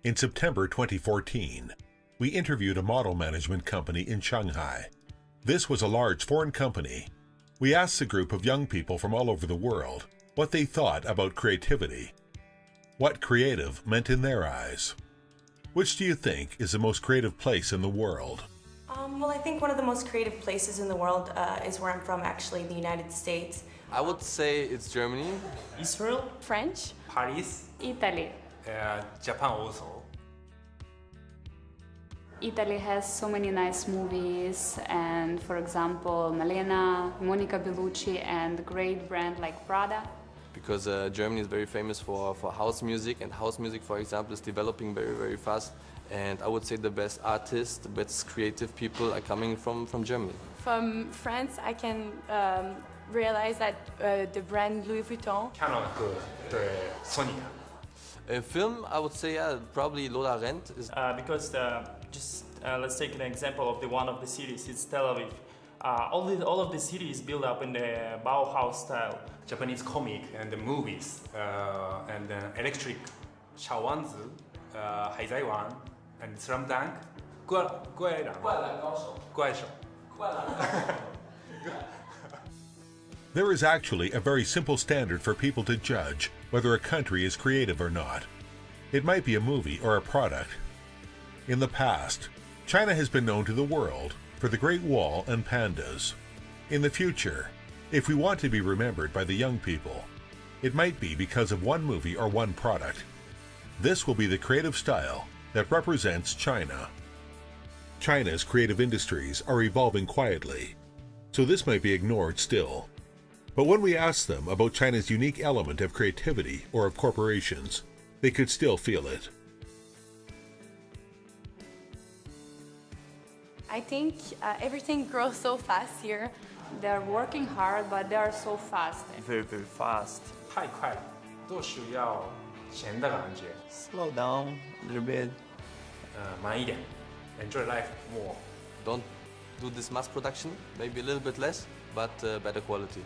In September 2014, we interviewed a model management company in Shanghai. This was a large foreign company. We asked a group of young people from all over the world what they thought about creativity, what creative meant in their eyes. Which do you think is the most creative place in the world? Well, I think one of the most creative places in the world is where I'm from, actually, the United States. I would say it's Germany. Israel. French. Paris. Italy. Japan also. Italy has so many nice movies, and for example, Malena, Monica Bellucci, and great brand like Prada. Because Germany is very famous for house music, and house music, for example, is developing very, very fast. And I would say the best artists, the best creative people are coming from Germany. From France, I can realize that the brand Louis Vuitton. Canon 对 Sony. A film, I would say, yeah, probably Lola Rent is. Because let's take an example of one of the cities. It's Tel Aviv. All of the city is built up in the Bauhaus style. Japanese comic and the movies and electric 小王子 海贼王 and Slam Dunk 怪手 There is actually a very simple standard for people to judge whether a country is creative or not. It might be a movie or a product. In the past, China has been known to the world for the Great Wall and pandas. In the future, if we want to be remembered by the young people, it might be because of one movie or one product. This will be the creative style that represents China. China's creative industries are evolving quietly, so this might be ignored still. But when we ask them about China's unique element of creativity or of corporations, they could still feel it. I think everything grows so fast here. They're working hard, but they are so fast. Very, very fast. 太快了都需要闲的感觉 Slow down a little bit. 慢一点 enjoy life more. Don't do this mass production, maybe a little bit less, but better quality.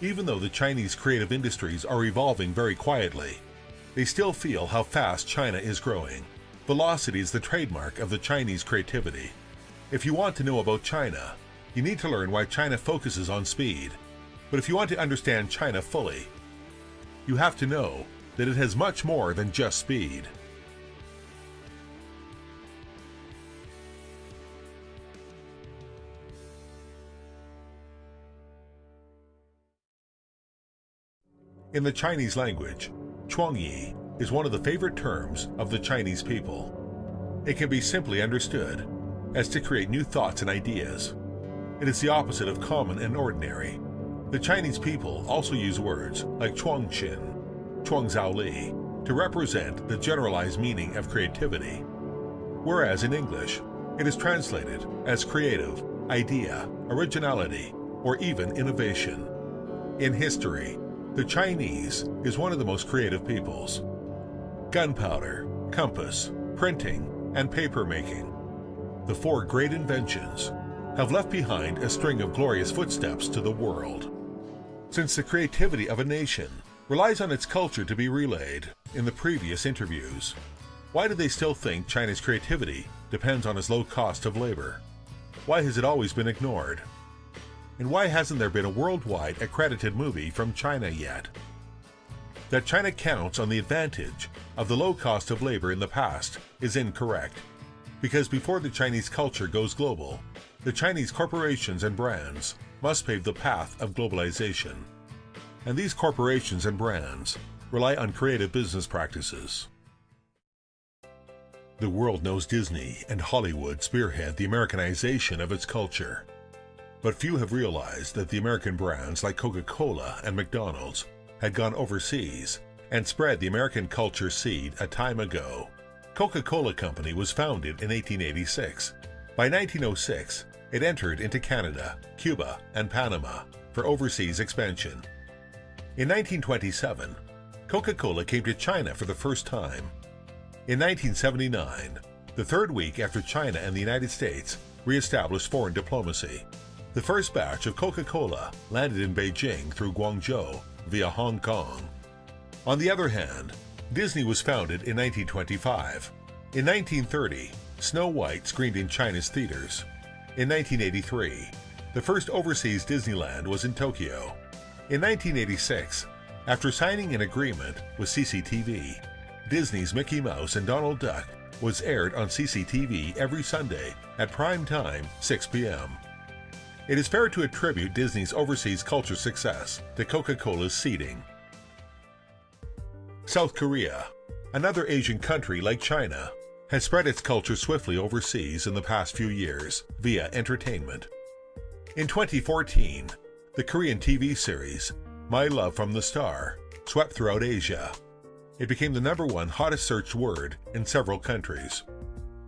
Even though the Chinese creative industries are evolving very quietly, they still feel how fast China is growing. Velocity is the trademark of the Chinese creativity. If you want to know about China, you need to learn why China focuses on speed. But if you want to understand China fully, you have to know that it has much more than just speed. In the Chinese language, chuangyi is one of the favorite terms of the Chinese people. It can be simply understood as to create new thoughts and ideas. It is the opposite of common and ordinary. The Chinese people also use words like chuangqin, chuangzaoli to represent the generalized meaning of creativity, whereas in English, it is translated as creative, idea, originality, or even innovation. In history, the Chinese is one of the most creative peoples. Gunpowder, compass, printing, and paper making, the four great inventions, have left behind a string of glorious footsteps to the world. Since the creativity of a nation relies on its culture to be relayed in the previous interviews, why do they still think China's creativity depends on its low cost of labor? Why has it always been ignored? And why hasn't there been a worldwide accredited movie from China yet? That China counts on the advantage of the low cost of labor in the past is incorrect, because before the Chinese culture goes global, the Chinese corporations and brands must pave the path of globalization. And these corporations and brands rely on creative business practices. The world knows Disney and Hollywood spearhead the Americanization of its culture. But few have realized that the American brands like Coca-Cola and McDonald's had gone overseas and spread the American culture seed a time ago. Coca-Cola Company was founded in 1886. By 1906, it entered into Canada, Cuba, and Panama for overseas expansion. In 1927, Coca-Cola came to China for the first time. In 1979, the third week after China and the United States re-established foreign diplomacy, the first batch of Coca-Cola landed in Beijing through Guangzhou via Hong Kong. On the other hand, Disney was founded in 1925. In 1930, Snow White screened in China's theaters. In 1983, the first overseas Disneyland was in Tokyo. In 1986, after signing an agreement with CCTV, Disney's Mickey Mouse and Donald Duck was aired on CCTV every Sunday at prime time, 6 p.m. It is fair to attribute Disney's overseas culture success to Coca-Cola's seeding. South Korea, another Asian country like China, has spread its culture swiftly overseas in the past few years via entertainment. In 2014, the Korean TV series My Love from the Star swept throughout Asia. It became the #1 hottest searched word in several countries.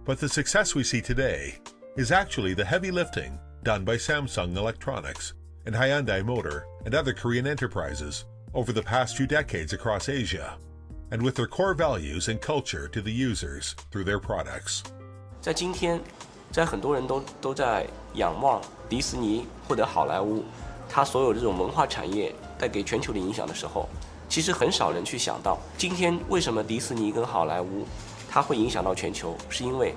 But the success we see today is actually the heavy lifting done by Samsung Electronics and Hyundai Motor and other Korean enterprises over the past few decades across Asia, and with their core values and culture to the users through their products. 在今天，在很多人都在仰望迪士尼或者好莱坞，它所有这种文化产业带给全球的影响的时候，其实很少人去想到，今天为什么迪士尼跟好莱坞它会影响到全球，是因为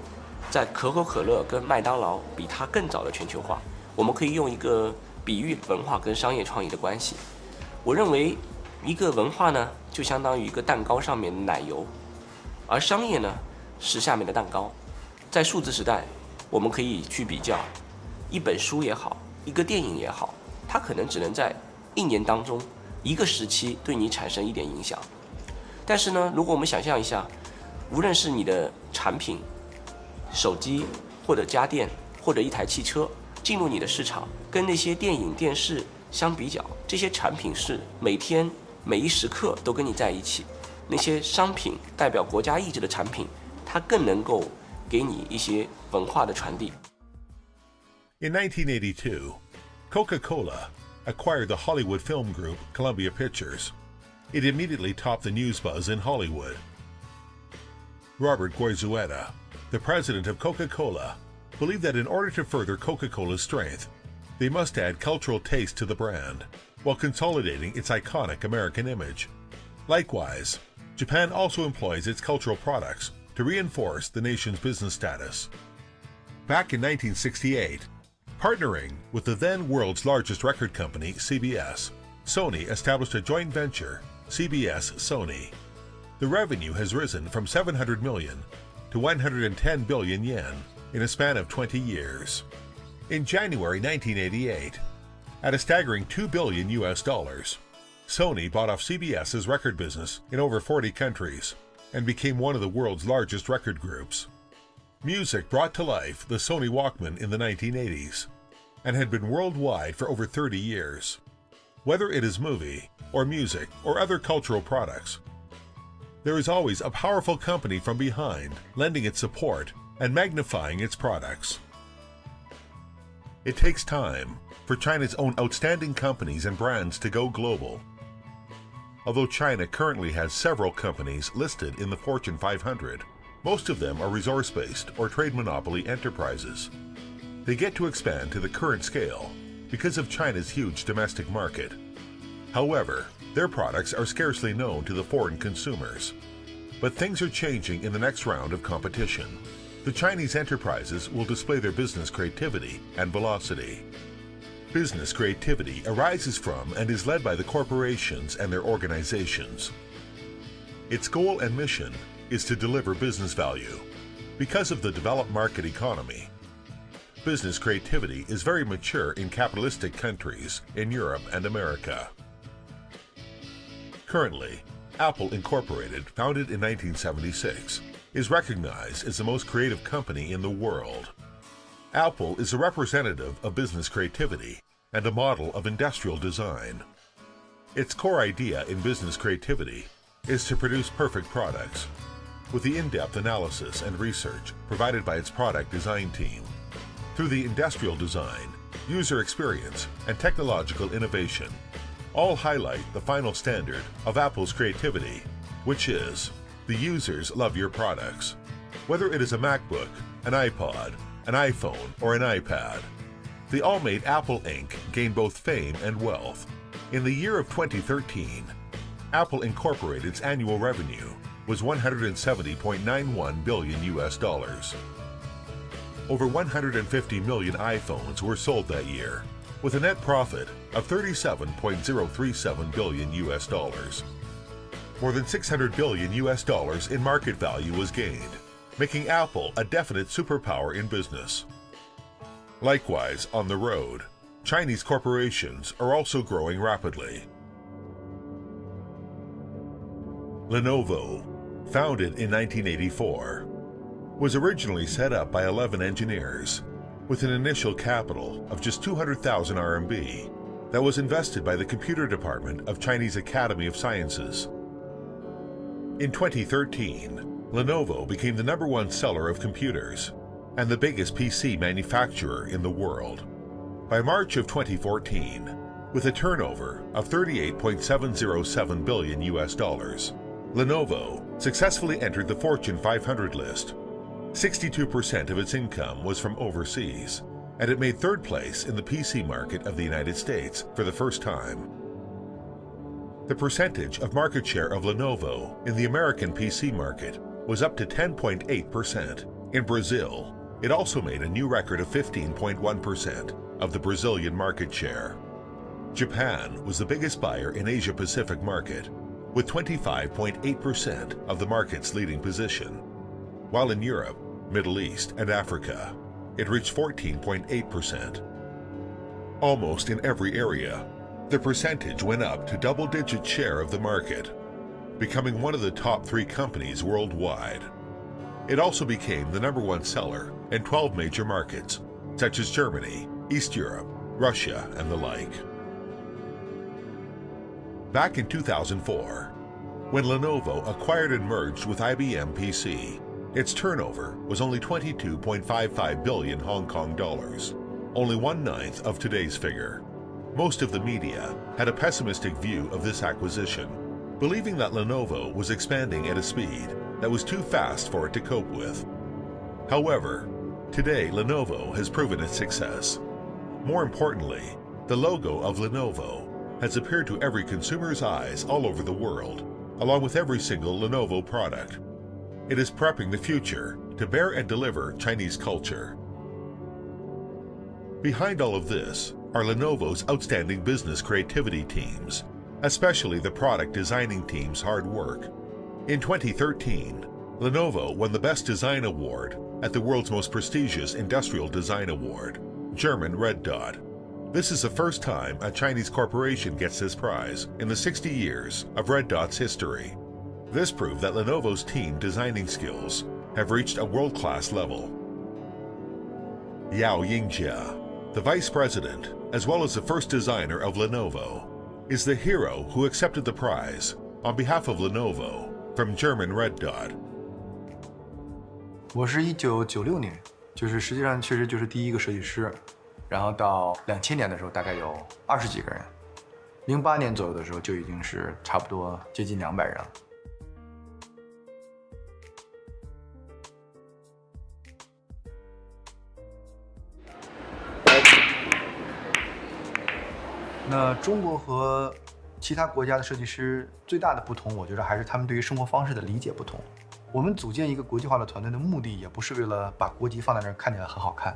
在可口可乐跟麦当劳比它更早的全球化。我们可以用一个比喻文化跟商业创意的关系。我认为一个文化呢，就相当于一个蛋糕上面的奶油，而商业呢是下面的蛋糕。在数字时代，我们可以去比较，一本书也好，一个电影也好，它可能只能在1年当中一个时期对你产生一点影响。但是呢，如果我们想象一下，无论是你的产品、手机或者家电或者一台汽车进入你的市场，跟那些电影、电视相比较，这些产品是每天每一时刻都跟你在一起。那些商品代表国家意志的产品，它更能够给你一些文化的传递。In 1982, Coca-Cola acquired the Hollywood film group Columbia Pictures. It immediately topped the news buzz in Hollywood. Robert Goizueta, the president of Coca-Cola, believed that in order to further Coca-Cola's strength, they must add cultural taste to the brand, while consolidating its iconic American image. Likewise, Japan also employs its cultural products to reinforce the nation's business status. Back in 1968, partnering with the then world's largest record company, CBS, Sony established a joint venture, CBS-Sony. The revenue has risen from 700 million to 110 billion yen in a span of 20 years. In January 1988, at a staggering $2 billion, Sony bought off CBS's record business in over 40 countries and became one of the world's largest record groups. Music brought to life the Sony Walkman in the 1980s and had been worldwide for over 30 years. Whether it is movie or music or other cultural products, there is always a powerful company from behind lending its support and magnifying its products. It takes time for China's own outstanding companies and brands to go global. Although China currently has several companies listed in the Fortune 500, most of them are resource-based or trade monopoly enterprises. They get to expand to the current scale because of China's huge domestic market. However, their products are scarcely known to the foreign consumers. But things are changing in the next round of competition. The Chinese enterprises will display their business creativity and velocity. Business creativity arises from and is led by the corporations and their organizations. Its goal and mission is to deliver business value. Because of the developed market economy, business creativity is very mature in capitalistic countries in Europe and America. Currently, Apple Incorporated, founded in 1976, is recognized as the most creative company in the world. Apple is a representative of business creativity and a model of industrial design. Its core idea in business creativity is to produce perfect products, with the in-depth analysis and research provided by its product design team. Through the industrial design, user experience, and technological innovation, all highlight the final standard of Apple's creativity, which is the users love your products. Whether it is a MacBook, an iPod, an iPhone, or an iPad, they all made Apple Inc. gain both fame and wealth. In the year of 2013, Apple Incorporated's annual revenue was 170.91 billion US dollars. Over 150 million iPhones were sold that year, with a net profit of 37.037 billion US dollars. More than 600 billion US dollars in market value was gained, making Apple a definite superpower in business. Likewise, on the road, Chinese corporations are also growing rapidly. Lenovo, founded in 1984, was originally set up by 11 engineers with an initial capital of just 200,000 RMB that was invested by the computer department of Chinese Academy of Sciences. In 2013, Lenovo became the #1 seller of computers and the biggest PC manufacturer in the world. By March of 2014, with a turnover of 38.707 billion US dollars, Lenovo successfully entered the Fortune 500 list. 62% of its income was from overseas, and it made third place in the PC market of the United States for the first time. The percentage of market share of Lenovo in the American PC market was up to 10.8%. In Brazil, it also made a new record of 15.1% of the Brazilian market share. Japan was the biggest buyer in Asia-Pacific market, with 25.8% of the market's leading position, while in Europe, Middle East, and Africa, it reached 14.8%. Almost in every area, the percentage went up to double-digit share of the market, becoming one of the top 3 companies worldwide. It also became the #1 seller in 12 major markets, such as Germany, East Europe, Russia, and the like. Back in 2004, when Lenovo acquired and merged with IBM PC, its turnover was only 22.55 billion Hong Kong dollars, only 1/9 of today's figure. Most of the media had a pessimistic view of this acquisition, believing that Lenovo was expanding at a speed that was too fast for it to cope with. However, today Lenovo has proven its success. More importantly, the logo of Lenovo has appeared to every consumer's eyes all over the world, along with every single Lenovo product. It is prepping the future to bear and deliver Chinese culture. Behind all of this are Lenovo's outstanding business creativity teams, especially the product designing team's hard work. In 2013, Lenovo won the Best Design Award at the world's most prestigious industrial design award, German Red Dot. This is the first time a Chinese corporation gets this prize in the 60 years of Red Dot's history. This proved that Lenovo's team designing skills have reached a world-class level. Yao Yingjia, the vice president, as well as the first designer of Lenovo, is the hero who accepted the prize on behalf of Lenovo from German Red Dot. 我是1996年，就是实际上确实就是第一个设计师。 然后到2000年的时候，大概有20几个人；08年左右的时候，就已经是差不多接近200人了。那中国和其他国家的设计师最大的不同，我觉得还是他们对于生活方式的理解不同。我们组建一个国际化的团队的目的，也不是为了把国籍放在那儿看起来很好看。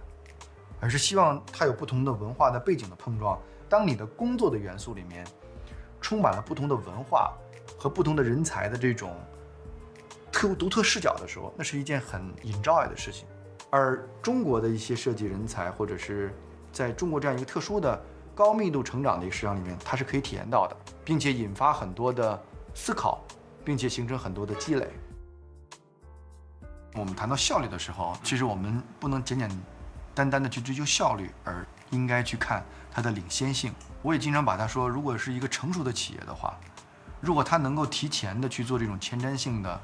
而是希望它有不同的文化的背景的碰撞。当你的工作的元素里面充满了不同的文化和不同的人才的这种独特视角的时候，那是一件很 enjoy 的事情。而中国的一些设计人才，或者是在中国这样一个特殊的高密度成长的一个市场里面，它是可以体验到的，并且引发很多的思考，并且形成很多的积累。我们谈到效率的时候，其实我们不能简单的去追求效率，而应该去看它的领先性。我也经常把它说，如果是一个成熟的企业的话，如果它能够提前的去做这种前瞻性的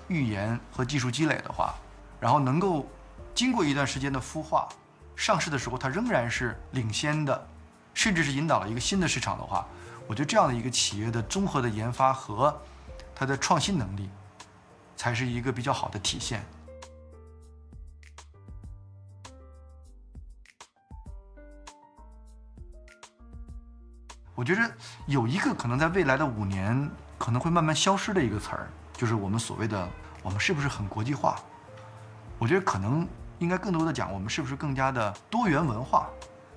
预研和技术积累的话，然后能够经过一段时间的孵化，上市的时候它仍然是领先的，甚至是引导了一个新的市场的话，我觉得这样的一个企业的综合的研发和它的创新能力，才是一个比较好的体现。 我觉得有一个可能在未来的5年可能会慢慢消失的一个词儿，就是我们所谓的我们是不是很国际化？我觉得可能应该更多的讲我们是不是更加的多元文化。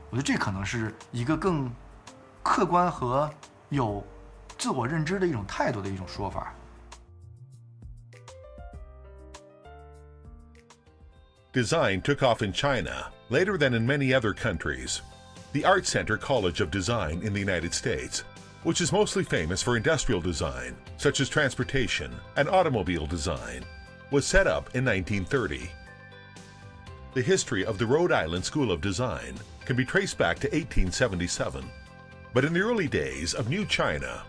我觉得这可能是一个更客观和有自我认知的一种态度的一种说法。Design took off in China later than in many other countries. The Art Center College of Design in the United States, which is mostly famous for industrial design, such as transportation and automobile design, was set up in 1930. The history of the Rhode Island School of Design can be traced back to 1877. But in the early days of New China,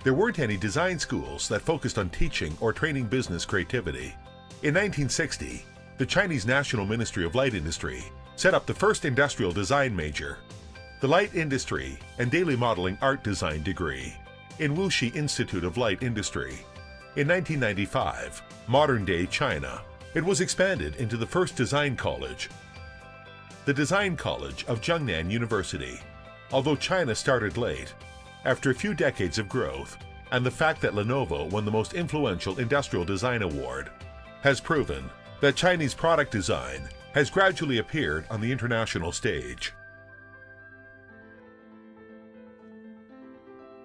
there weren't any design schools that focused on teaching or training business creativity. In 1960, the Chinese National Ministry of Light Industry set up the first industrial design major, the Light Industry and Daily Modeling Art Design degree, in Wuxi Institute of Light Industry. In 1995, modern-day China, it was expanded into the first design college, the Design College of Zhengnan University. Although China started late, after a few decades of growth, and the fact that Lenovo won the most influential industrial design award, has proven that Chinese product design has gradually appeared on the international stage.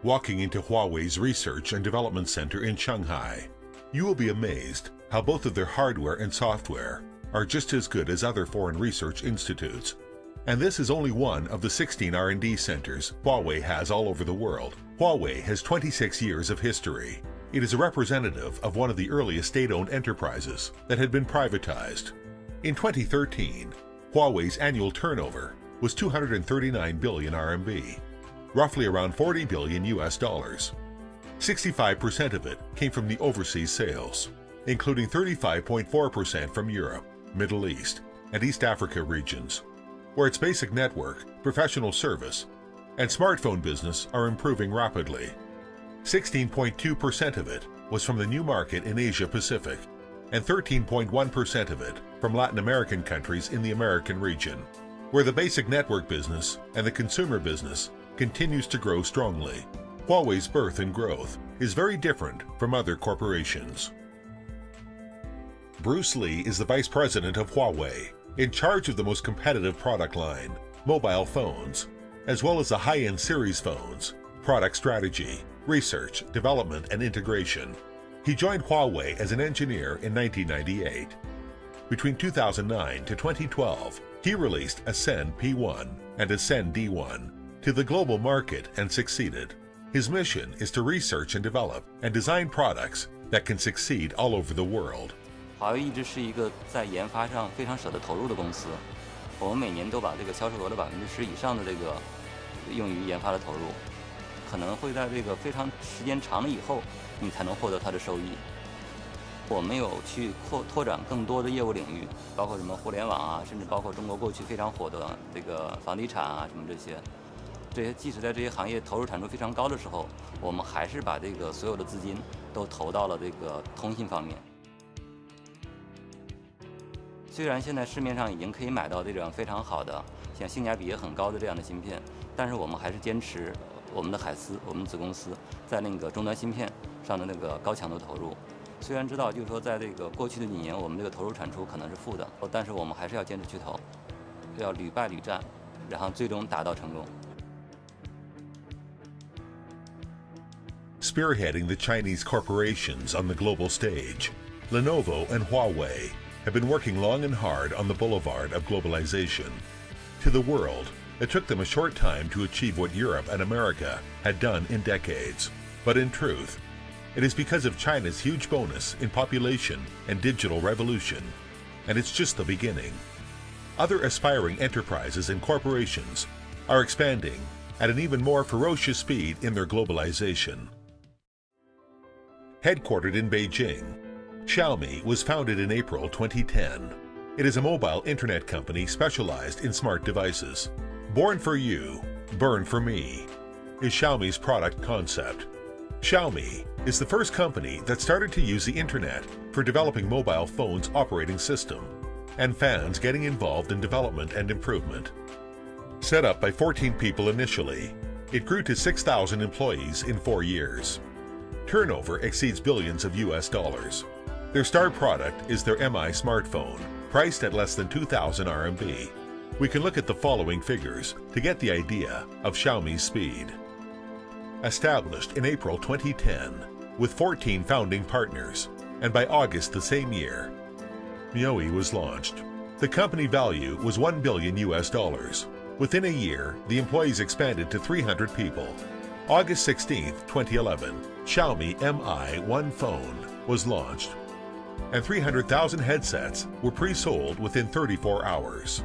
Walking into Huawei's Research and Development Center in Shanghai, you will be amazed how both of their hardware and software are just as good as other foreign research institutes. And this is only one of the 16 R&D centers Huawei has all over the world. Huawei has 26 years of history. It is a representative of one of the earliest state-owned enterprises that had been privatized. In 2013, Huawei's annual turnover was 239 billion RMB, roughly around 40 billion US dollars. 65% of it came from the overseas sales, including 35.4% from Europe, Middle East, and East Africa regions, where its basic network, professional service, and smartphone business are improving rapidly. 16.2% of it was from the new market in Asia Pacific, and 13.1% of it from Latin American countries in the American region, where the basic network business and the consumer business continues to grow strongly. Huawei's birth and growth is very different from other corporations. Bruce Lee is the vice president of Huawei, in charge of the most competitive product line, mobile phones, as well as the high-end series phones, product strategy, research, development, and integration. He joined Huawei as an engineer in 1998. Between 2009 to 2012, he released Ascend P1 and Ascend D1 to the global market and succeeded. His mission is to research and develop and design products that can succeed all over the world. 华为一直是一个在研发上非常舍得投入的公司，我们每年都把这个销售额的10%以上的这个用于研发的投入，可能会在这个非常时间长了以后，你才能获得它的收益。我们有去拓展更多的业务领域，包括什么互联网啊，甚至包括中国过去非常火的这个房地产啊什么这些。这些即使在这些行业投入产出非常高的时候，我们还是把这个所有的资金都投到了这个通信方面。虽然现在市面上已经可以买到这种非常好的、像性价比也很高的这样的芯片，但是我们还是坚持我们的海思，我们子公司在那个终端芯片上的那个高强度投入。虽然知道就是说在这个过去的几年我们这个投入产出可能是负的，但是我们还是要坚持去投，要屡败屡战，然后最终达到成功。Spearheading the Chinese corporations on the global stage, Lenovo and Huawei have been working long and hard on the boulevard of globalization. To the world, it took them a short time to achieve what Europe and America had done in decades. But in truth, it is because of China's huge bonus in population and digital revolution, and it's just the beginning. Other aspiring enterprises and corporations are expanding at an even more ferocious speed in their globalization. Headquartered in Beijing, Xiaomi was founded in April 2010. It is a mobile internet company specialized in smart devices. Born for you, burn for me is Xiaomi's product concept. Xiaomi is the first company that started to use the internet for developing mobile phones' operating system, and fans getting involved in development and improvement. Set up by 14 people initially, it grew to 6,000 employees in 4 years. Turnover exceeds billions of US dollars. Their star product is their MI smartphone, priced at less than 2,000 RMB. We can look at the following figures to get the idea of Xiaomi's speed. Established in April 2010 with 14 founding partners, and by August the same year, MIUI was launched. The company value was $1 billion US dollars. Within a year, the employees expanded to 300 people. August 16, 2011, Xiaomi Mi 1 phone was launched, and 300,000 headsets were pre-sold within 34 hours.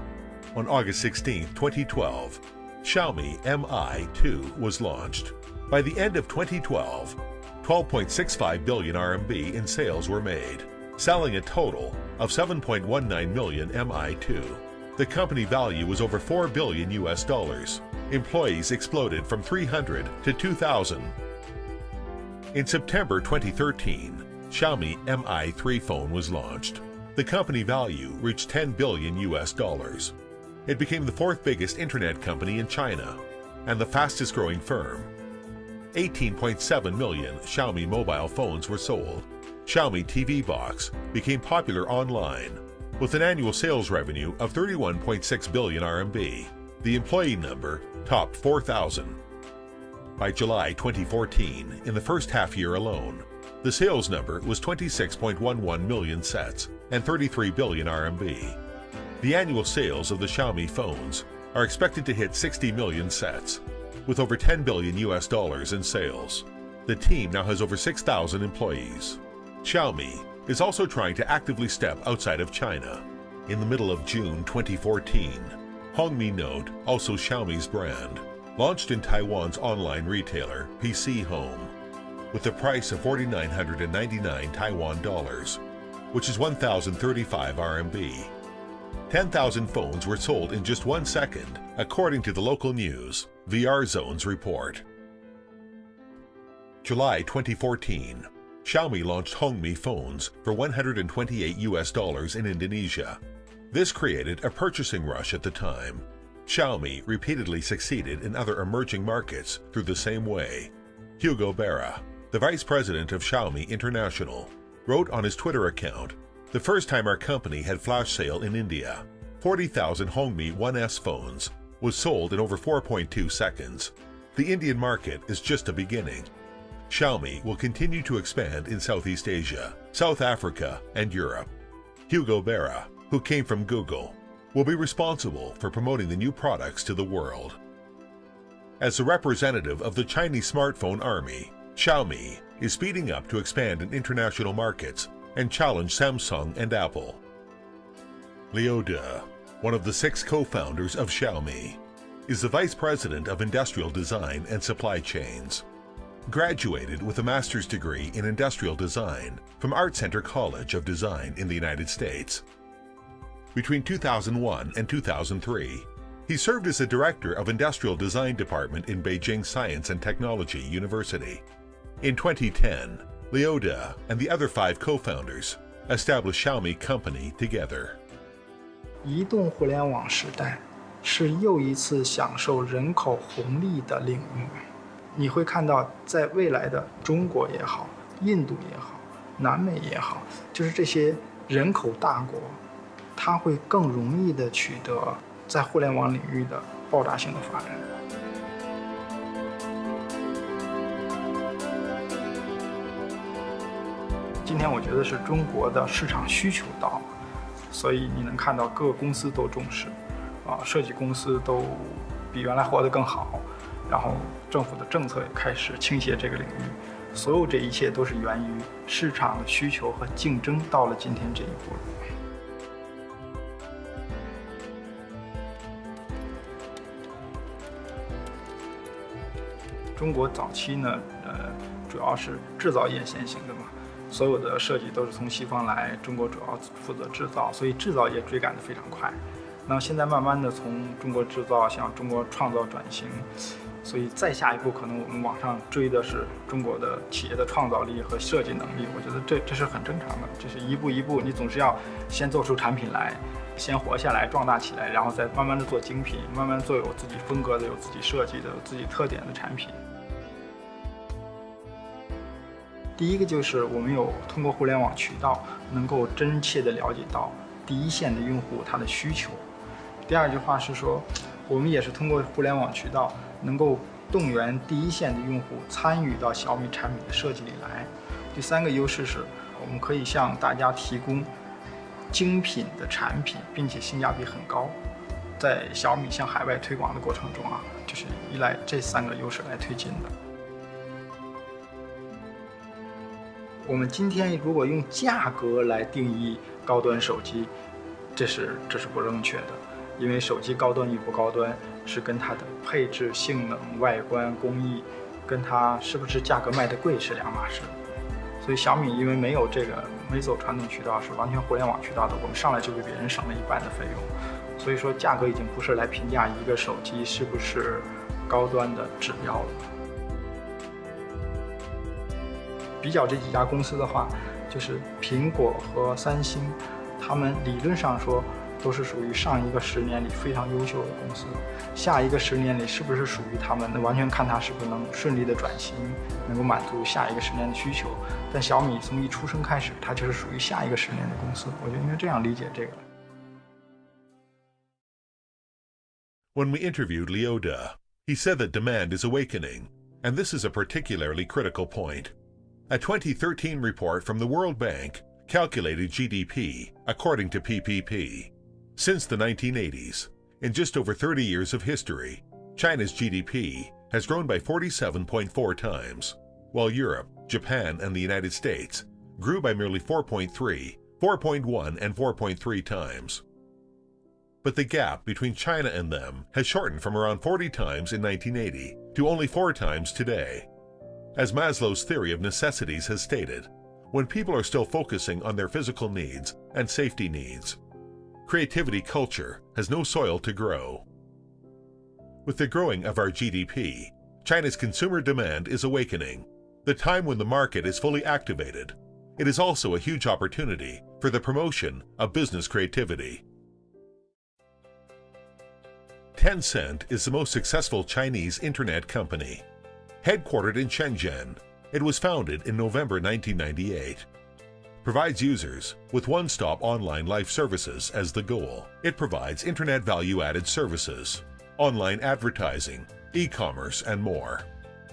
On August 16, 2012, Xiaomi Mi 2 was launched. By the end of 2012, 12.65 billion RMB in sales were made, selling a total of 7.19 million Mi 2. The company value was over $4 billion US dollars. Employees exploded from 300 to 2,000. In September 2013, Xiaomi Mi 3 phone was launched. The company value reached $10 billion US dollars. It became the fourth biggest internet company in China and the fastest growing firm. 18.7 million Xiaomi mobile phones were sold. Xiaomi TV Box became popular online with an annual sales revenue of 31.6 billion RMB. The employee number topped 4,000. By July 2014, in the first half year alone, the sales number was 26.11 million sets and 33 billion RMB. The annual sales of the Xiaomi phones are expected to hit 60 million sets, with over $10 billion US dollars in sales. The team now has over 6,000 employees. Xiaomi is also trying to actively step outside of China. In the middle of June 2014, Hongmi Note, also Xiaomi's brand, launched in Taiwan's online retailer PC Home with the price of 4,999 Taiwan dollars, which is 1,035 RMB. 10,000 phones were sold in just 1 second, according to the local news VR Zone's report. July 2014, Xiaomi launched Hongmi phones for 128 US dollars in Indonesia. This created a purchasing rush at the time. Xiaomi repeatedly succeeded in other emerging markets through the same way. Hugo Berra, the vice president of Xiaomi International, wrote on his Twitter account, "The first time our company had flash sale in India, 40,000 Hongmi 1S phones was sold in over 4.2 seconds. The Indian market is just a beginning. Xiaomi will continue to expand in Southeast Asia, South Africa, and Europe." Hugo Berra, who came from Google, will be responsible for promoting the new products to the world. As a representative of the Chinese smartphone army, Xiaomi is speeding up to expand in international markets and challenge Samsung and Apple. Liu De, one of the 6 co-founders of Xiaomi, is the vice president of industrial design and supply chains. Graduated with a master's degree in industrial design from Art Center College of Design in the United States. Between 2001 and 2003, he served as the director of Industrial Design Department in Beijing Science and Technology University. In 2010, Liu De and the other 5 co-founders established Xiaomi Company together. 移动互联网时代是又一次享受人口红利的领域。你会看到，在未来的中国也好，印度也好，南美也好，就是这些人口大国，它会更容易的取得在互联网领域的爆炸性的发展。今天我觉得是中国的市场需求到了，所以你能看到各个公司都重视，设计公司都比原来活得更好，然后政府的政策也开始倾斜这个领域，所有这一切都是源于市场的需求和竞争到了今天这一步。中国早期呢，主要是制造业先行的嘛，所有的设计都是从西方来，中国主要负责制造，所以制造业追赶得非常快。那现在慢慢的从中国制造向中国创造转型，所以再下一步可能我们往上追的是中国的企业的创造力和设计能力。我觉得这是很正常的，这是一步一步，你总是要先做出产品来，先活下来，壮大起来，然后再慢慢的做精品，慢慢做有自己风格的、有自己设计的、有自己特点的产品。第一个就是我们有通过互联网渠道能够真切地了解到第一线的用户他的需求。第二句话是说，我们也是通过互联网渠道能够动员第一线的用户参与到小米产品的设计里来。第三个优势是我们可以向大家提供精品的产品，并且性价比很高。在小米向海外推广的过程中啊，就是依赖这3个优势来推进的。我们今天如果用价格来定义高端手机，这是不正确的，因为手机高端与不高端是跟它的配置、性能、外观、工艺，跟它是不是价格卖得贵是两码事。所以小米因为没走传统渠道，是完全互联网渠道的，我们上来就比别人省了1半的费用，所以说价格已经不是来评价一个手机是不是高端的指标了。比较这几家公司的话，就是苹果和三星，他们理论上说都是属于上一个10年里非常优秀的公司，下一个10年里是不是属于他们，那完全看它是不是能顺利的转型，能够满足下一个10年的需求。但小米从一出生开始，它就是属于下一个10年的公司，我觉得应该这样理解这个。When we interviewed Liu De, he said that demand is awakening, and this is a particularly critical point. A 2013 report from the World Bank calculated GDP according to PPP. Since the 1980s, in just over 30 years of history, China's GDP has grown by 47.4 times, while Europe, Japan, and the United States grew by merely 4.3, 4.1, and 4.3 times. But the gap between China and them has shortened from around 40 times in 1980 to only 4 times today. As Maslow's theory of necessities has stated, when people are still focusing on their physical needs and safety needs, creativity culture has no soil to grow. With the growing of our GDP, China's consumer demand is awakening, the time when the market is fully activated. It is also a huge opportunity for the promotion of business creativity. Tencent is the most successful Chinese internet company. Headquartered in Shenzhen, it was founded in November 1998. Provides users with one-stop online life services as the goal. It provides internet value-added services, online advertising, e-commerce, and more.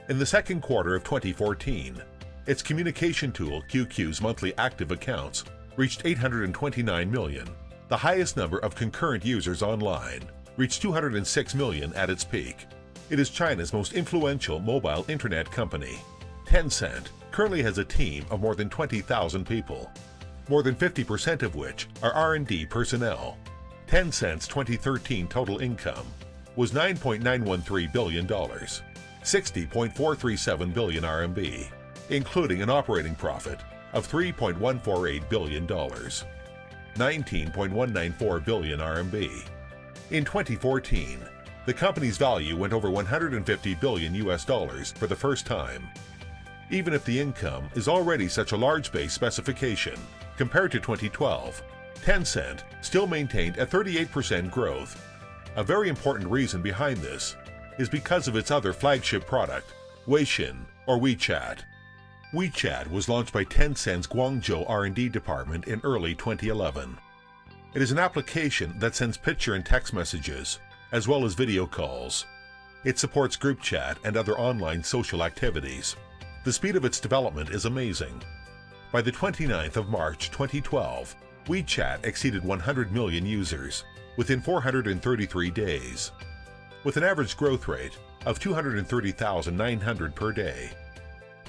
In the second quarter of 2014, its communication tool QQ's monthly active accounts reached 829 million. The highest number of concurrent users online reached 206 million at its peak. It is China's most influential mobile internet company. Tencent currently has a team of more than 20,000 people, more than 50% of which are R&D personnel. Tencent's 2013 total income was $9.913 billion, 60.437 billion RMB, including an operating profit of $3.148 billion, 19.194 billion RMB. In 2014, the company's value went over $150 billion for the first time. Even if the income is already such a large base specification, compared to 2012, Tencent still maintained a 38% growth. A very important reason behind this is because of its other flagship product, Weixin, or WeChat. WeChat was launched by Tencent's Guangzhou R&D department in early 2011. It is an application that sends picture and text messages, as well as video calls. It supports group chat and other online social activities. The speed of its development is amazing. By the 29th of March 2012, WeChat exceeded 100 million users within 433 days, with an average growth rate of 230,900 per day.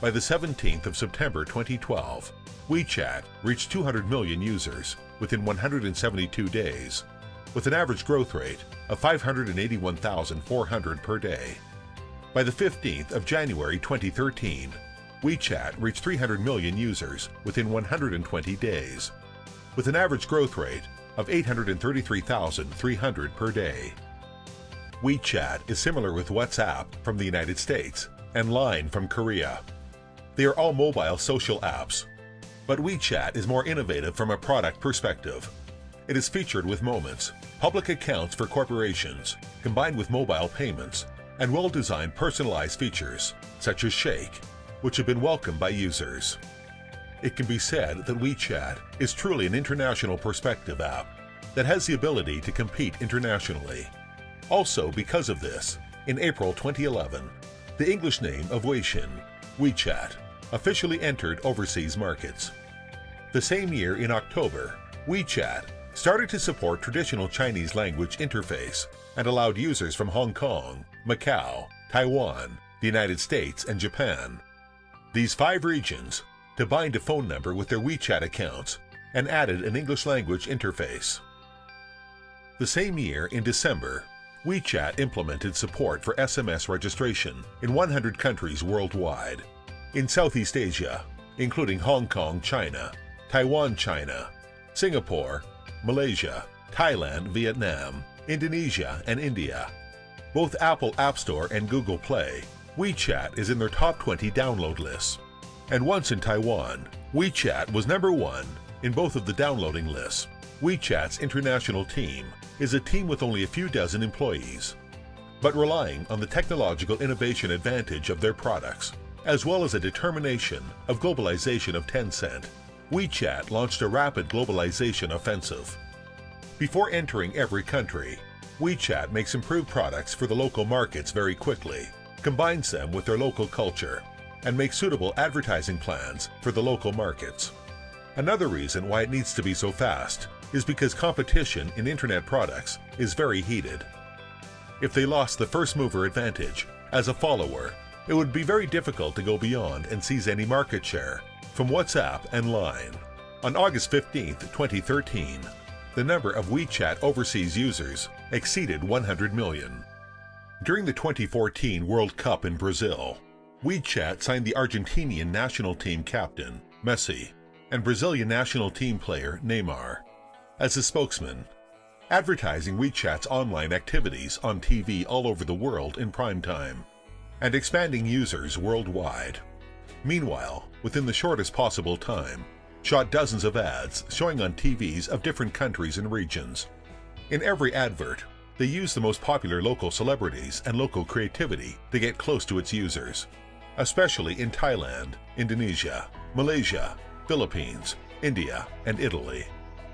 By the 17th of September 2012, WeChat reached 200 million users within 172 days, with an average growth rate of 581,400 per day. By the 15th of January 2013, WeChat reached 300 million users within 120 days, with an average growth rate of 833,300 per day. WeChat is similar with WhatsApp from the United States and Line from Korea. They are all mobile social apps, but WeChat is more innovative from a product perspective. It is featured with Moments, public accounts for corporations, combined with mobile payments, and well-designed personalized features, such as Shake, which have been welcomed by users. It can be said that WeChat is truly an international perspective app that has the ability to compete internationally. Also, because of this, in April 2011, the English name of Weixin, WeChat, officially entered overseas markets. The same year, in October, WeChat started to support traditional Chinese language interface and allowed users from Hong Kong, Macau, Taiwan, the United States, and Japan. These 5 regions to bind a phone number with their WeChat accounts and added an English language interface. The same year, in December, WeChat implemented support for SMS registration in 100 countries worldwide. In Southeast Asia, including Hong Kong, China, Taiwan, China, Singapore, Malaysia, Thailand, Vietnam, Indonesia, and India. Both Apple App Store and Google Play, WeChat is in their top 20 download lists. And once in Taiwan, WeChat was number 1 in both of the downloading lists. WeChat's international team is a team with only a few dozen employees, but relying on the technological innovation advantage of their products, as well as a determination of globalization of Tencent, WeChat launched a rapid globalization offensive. Before entering every country, WeChat makes improved products for the local markets very quickly, combines them with their local culture, and makes suitable advertising plans for the local markets. Another reason why it needs to be so fast is because competition in internet products is very heated. If they lost the first mover advantage, as a follower, it would be very difficult to go beyond and seize any market share from WhatsApp and Line. On August 15, 2013, the number of WeChat overseas users exceeded 100 million. During the 2014 World Cup in Brazil, WeChat signed the Argentinian national team captain, Messi, and Brazilian national team player, Neymar, as a spokesman, advertising WeChat's online activities on TV all over the world in prime time, and expanding users worldwide. Meanwhile, within the shortest possible time, shot dozens of ads showing on TVs of different countries and regions. In every advert, they use the most popular local celebrities and local creativity to get close to its users, especially in Thailand, Indonesia, Malaysia, Philippines, India, and Italy.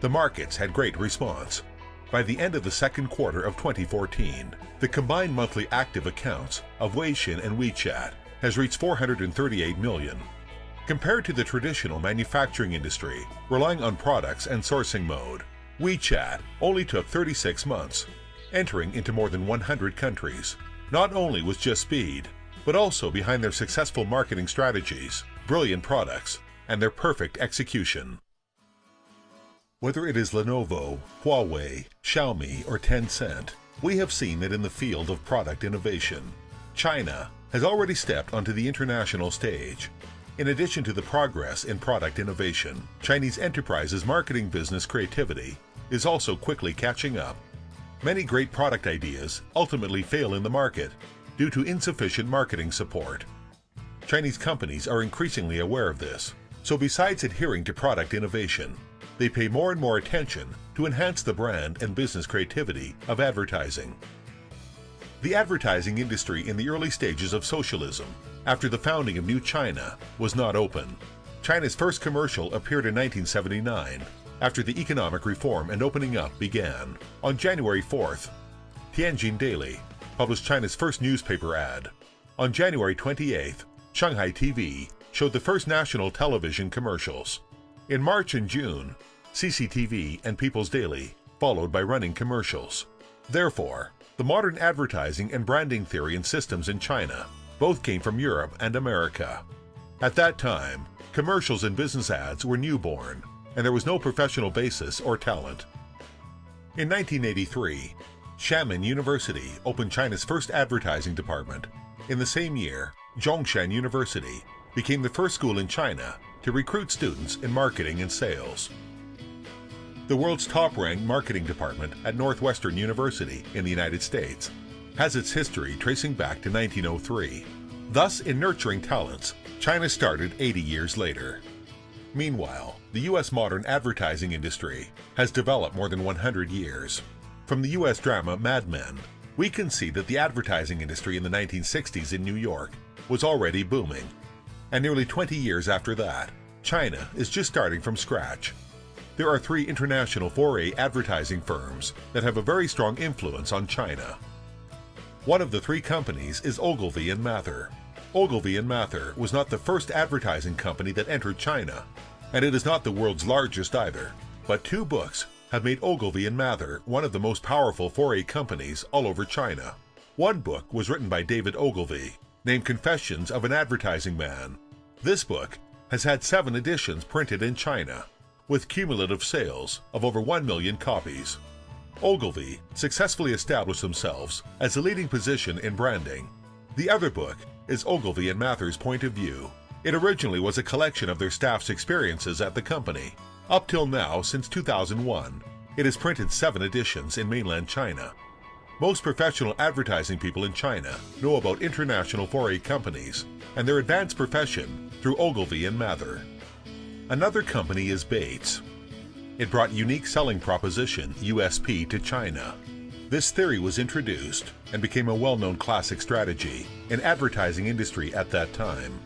The markets had great response. By the end of the second quarter of 2014, the combined monthly active accounts of Weixin and WeChat has reached 438 million. Compared to the traditional manufacturing industry, relying on products and sourcing mode, WeChat only took 36 months, entering into more than 100 countries. Not only was just speed, but also behind their successful marketing strategies, brilliant products, and their perfect execution. Whether it is Lenovo, Huawei, Xiaomi, or Tencent, we have seen that in the field of product innovation, China has already stepped onto the international stage. In addition to the progress in product innovation, Chinese enterprises' marketing business creativity is also quickly catching up. Many great product ideas ultimately fail in the market due to insufficient marketing support. Chinese companies are increasingly aware of this, so besides adhering to product innovation, they pay more and more attention to enhance the brand and business creativity of advertising. The advertising industry in the early stages of socialism, after the founding of New China, was not open. China's first commercial appeared in 1979, after the economic reform and opening up began. On January 4th, Tianjin Daily published China's first newspaper ad. On January 28th, Shanghai TV showed the first national television commercials. In March and June, CCTV and People's Daily followed by running commercials. Therefore, the modern advertising and branding theory and systems in China both came from Europe and America. At that time, commercials and business ads were newborn, and there was no professional basis or talent. In 1983, Xiamen University opened China's first advertising department. In the same year, Zhongshan University became the first school in China to recruit students in marketing and sales. The world's top-ranked marketing department at Northwestern University in the United States has its history tracing back to 1903. Thus, in nurturing talents, China started 80 years later. Meanwhile, the U.S. modern advertising industry has developed more than 100 years. From the U.S. drama Mad Men, we can see that the advertising industry in the 1960s in New York was already booming. And nearly 20 years after that, China is just starting from scratch. There are 3 international foray advertising firms that have a very strong influence on China. One of the 3 companies is Ogilvy & Mather. Ogilvy & Mather was not the first advertising company that entered China, and it is not the world's largest either, but 2 books have made Ogilvy & Mather one of the most powerful foray companies all over China. One book was written by David Ogilvy, named Confessions of an Advertising Man. This book has had 7 editions printed in China, with cumulative sales of over 1 million copies. Ogilvy successfully established themselves as a leading position in branding. The other book is Ogilvy & Mather's Point of View. It originally was a collection of their staff's experiences at the company. Up till now, since 2001, it has printed 7 editions in mainland China. Most professional advertising people in China know about international foray companies and their advanced profession through Ogilvy & Mather. Another company is Bates. It brought unique selling proposition, USP, to China. This theory was introduced and became a well-known classic strategy in advertising industry at that time.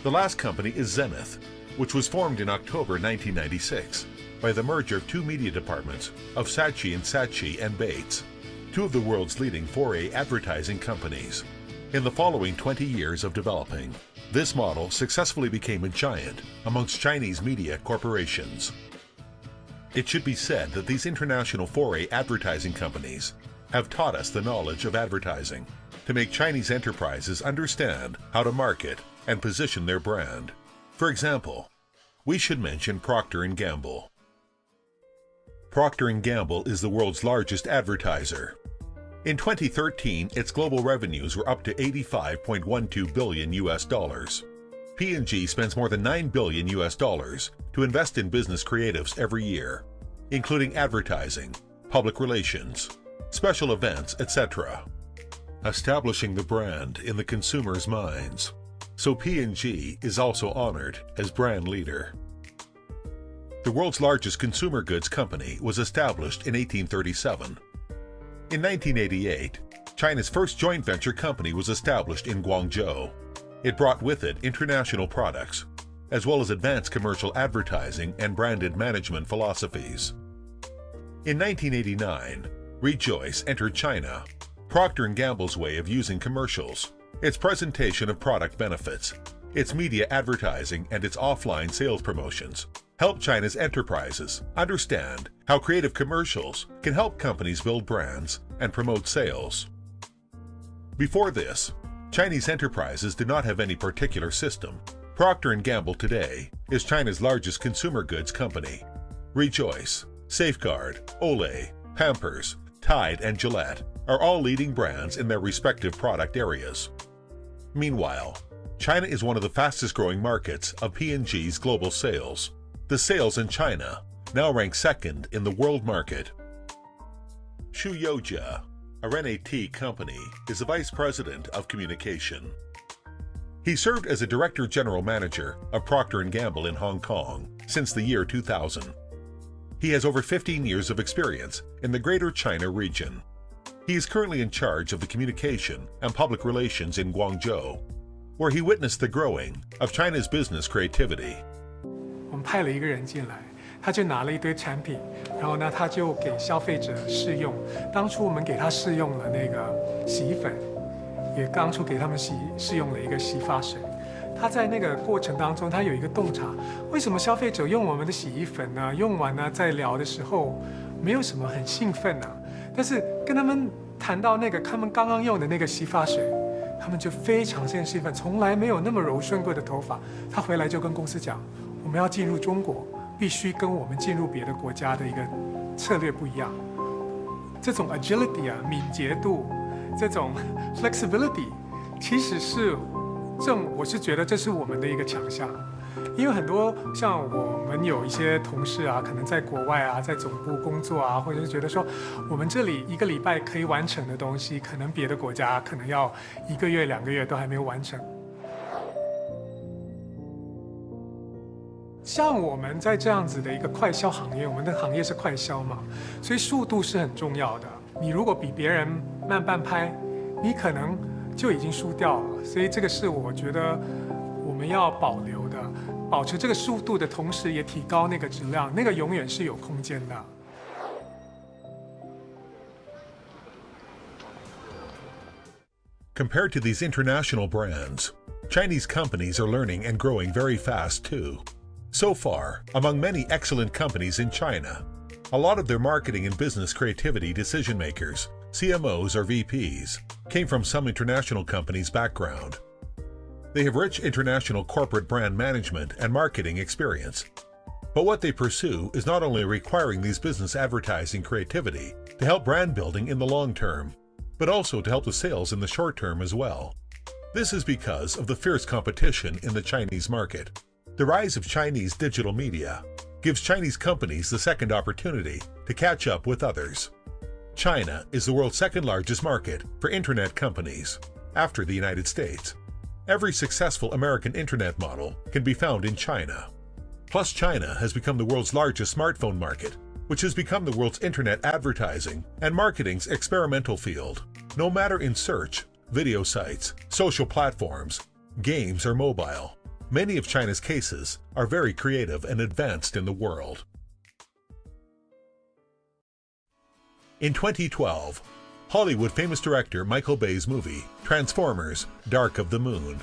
The last company is Zenith, which was formed in October 1996 by the merger of 2 media departments of Saatchi & Saatchi and Bates, 2 of the world's leading foray advertising companies. In the following 20 years of developing, this model successfully became a giant amongst Chinese media corporations. It should be said that these international foray advertising companies have taught us the knowledge of advertising to make Chinese enterprises understand how to market and position their brand. For example, we should mention Procter & Gamble. Procter & Gamble is the world's largest advertiser. In 2013, its global revenues were up to $85.12 billion US. P&G spends more than $9 billion US to invest in business creatives every year, including advertising, public relations, special events, etc., establishing the brand in the consumer's minds. So P&G is also honored as brand leader. The world's largest consumer goods company was established in 1837. In 1988, China's first joint venture company was established in Guangzhou. It brought with it international products, as well as advanced commercial advertising and branded management philosophies. In 1989, Rejoice entered China. Procter & Gamble's way of using commercials, its presentation of product benefits, its media advertising, and its offline sales promotions help China's enterprises understand how creative commercials can help companies build brands and promote sales. Before this, Chinese enterprises did not have any particular system. Procter & Gamble today is China's largest consumer goods company. Rejoice, Safeguard, Olay, Pampers, Tide, and Gillette are all leading brands in their respective product areas. Meanwhile, China is one of the fastest-growing markets of P&G's global sales. The sales in China now rank 2nd in the world market. Xu Youjia, a Renate company, is the Vice President of Communication. He served as a Director General Manager of Procter & Gamble in Hong Kong since the year 2000. He has over 15 years of experience in the Greater China region. He is currently in charge of the communication and public relations in Guangzhou, where he witnessed the growing of China's business creativity. 我们派了一个人进来，他就拿了一堆产品，然后呢，他就给消费者试用。当初我们给他试用了那个洗衣粉，也当初给他们试用了一个洗发水。他在那个过程当中，他有一个洞察：为什么消费者用我们的洗衣粉呢？用完呢，在聊的时候没有什么很兴奋啊，但是跟他们谈到那个他们刚刚用的那个洗发水，他们就非常兴奋，从来没有那么柔顺过的头发。他回来就跟公司讲。 我们要进入中国，必须跟我们进入别的国家的一个策略不一样。这种 agility 啊，敏捷度，这种 flexibility， 其实是我是觉得这是我们的一个强项。因为很多像我们有一些同事啊，可能在国外啊，在总部工作啊，或者是觉得说我们这里1个礼拜可以完成的东西，可能别的国家可能要1个月、2个月都还没有完成。 像我们在这样子的一个快销行业，我们的行业是快销嘛，所以速度是很重要的。你如果比别人慢半拍，你可能就已经输掉了。所以这个是我觉得，们要保留的，保持这个速度的同时，也提高那个质量，那个永远是有空间的。Compared to these international brands, Chinese companies are learning and growing very fast too. So far, among many excellent companies in China, a lot of their marketing and business creativity decision makers, CMOs or VPs, came from some international companies' background. They have rich international corporate brand management and marketing experience. But what they pursue is not only requiring these business advertising creativity to help brand building in the long term, but also to help the sales in the short term as well. This is because of the fierce competition in the Chinese market. The rise of Chinese digital media gives Chinese companies the second opportunity to catch up with others. China is the world's second largest market for internet companies, after the United States. Every successful American internet model can be found in China. Plus, China has become the world's largest smartphone market, which has become the world's internet advertising and marketing's experimental field. No matter in search, video sites, social platforms, games, or mobile, many of China's cases are very creative and advanced in the world. In 2012, Hollywood famous director Michael Bay's movie, Transformers: Dark of the Moon.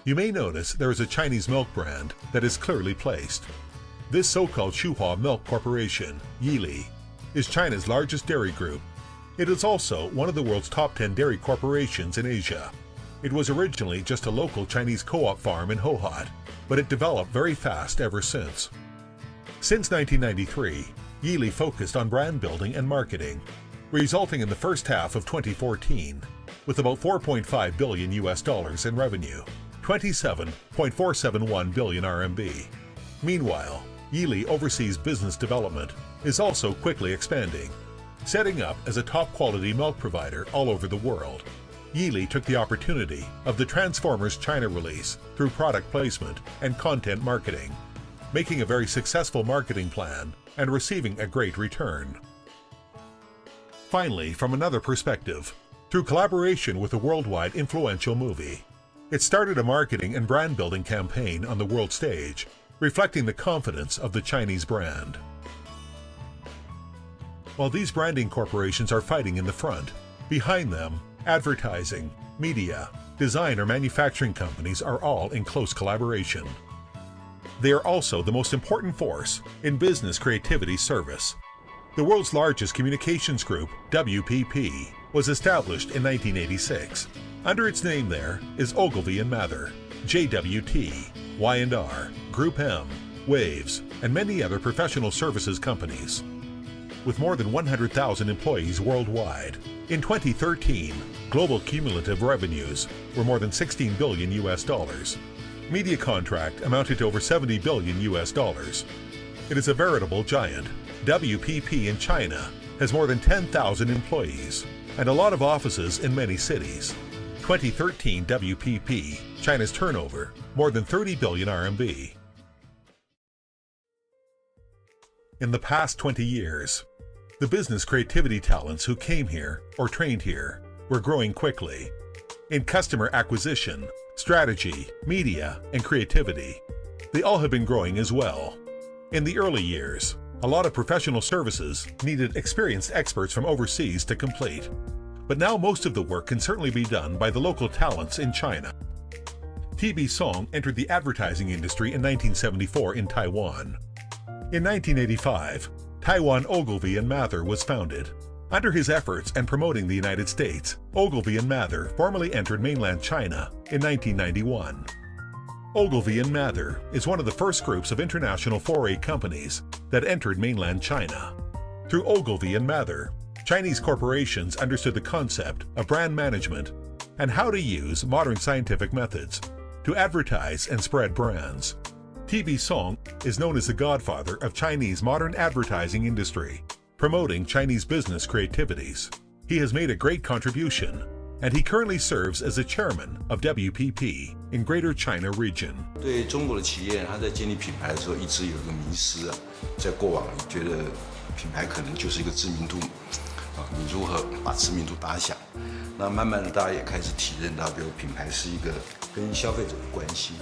You may notice there is a Chinese milk brand that is clearly placed. This so-called Shuhua Milk Corporation, Yili, is China's largest dairy group. It is also one of the world's top 10 dairy corporations in Asia. It was originally just a local Chinese co-op farm in Hohhot, but it developed very fast ever since. Since 1993, Yili focused on brand building and marketing, resulting in the first half of 2014 with about $4.5 billion in revenue, 27.471 billion RMB. Meanwhile, Yili Overseas Business Development is also quickly expanding, setting up as a top-quality milk provider all over the world. Yili took the opportunity of the Transformers China release through product placement and content marketing, making a very successful marketing plan and receiving a great return. Finally, from another perspective, through collaboration with a worldwide influential movie, it started a marketing and brand-building campaign on the world stage, reflecting the confidence of the Chinese brand. While these branding corporations are fighting in the front, behind them, advertising, media, design or manufacturing companies are all in close collaboration. They are also the most important force in business creativity service. The world's largest communications group, WPP, was established in 1986. Under its name there is Ogilvy and Mather, JWT, Y&R, Group M, Waves, and many other professional services companies. With more than 100,000 employees worldwide, in 2013, global cumulative revenues were more than $16 billion. Media contract amounted to over $70 billion. It is a veritable giant. WPP in China has more than 10,000 employees and a lot of offices in many cities. 2013 WPP, China's turnover, more than 30 billion RMB. In the past 20 years, the business creativity talents who came here or trained here were growing quickly. In customer acquisition, strategy, media, and creativity, they all have been growing as well. In the early years, a lot of professional services needed experienced experts from overseas to complete. But now most of the work can certainly be done by the local talents in China. TB Song entered the advertising industry in 1974 in Taiwan. In 1985, Taiwan Ogilvy and Mather was founded. Under his efforts and promoting the United States, Ogilvy and Mather formally entered mainland China in 1991. Ogilvy and Mather is one of the first groups of international foray companies that entered mainland China. Through Ogilvy and Mather, Chinese corporations understood the concept of brand management and how to use modern scientific methods to advertise and spread brands. TB Song is known as the godfather of Chinese modern advertising industry, promoting Chinese business creativities. He has made a great contribution, and he currently serves as the chairman of WPP in Greater China region. 对中国的企业，他在建立品牌的时候，一直有一个迷思啊，在过往觉得品牌可能就是一个知名度，你如何把知名度打响？那慢慢的，大家也开始体认到，比如品牌是一个跟消费者的关系，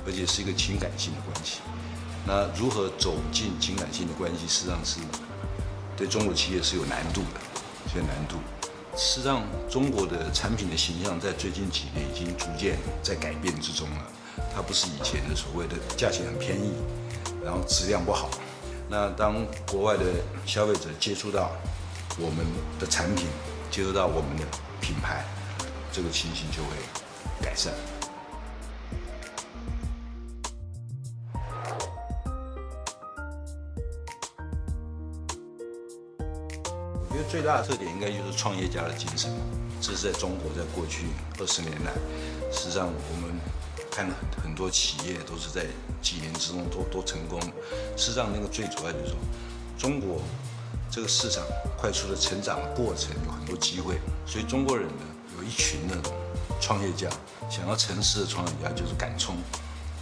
而且是一个情感性的关系。那如何走进情感性的关系，实际上是对中国企业是有难度的，有难度。事实上，中国的产品的形象在最近几年已经逐渐在改变之中了。它不是以前的所谓的价钱很便宜，然后质量不好。那当国外的消费者接触到我们的产品，接触到我们的品牌，这个情形就会改善。我觉得最大的特点应该就是创业家的精神，这是在中国在过去20年来，实际上我们看很多企业都是在几年之中都成功。事实上，那个最主要就是说，中国这个市场快速的成长的过程有很多机会，所以中国人呢有一群那种创业家，想要成事的创业家就是敢冲，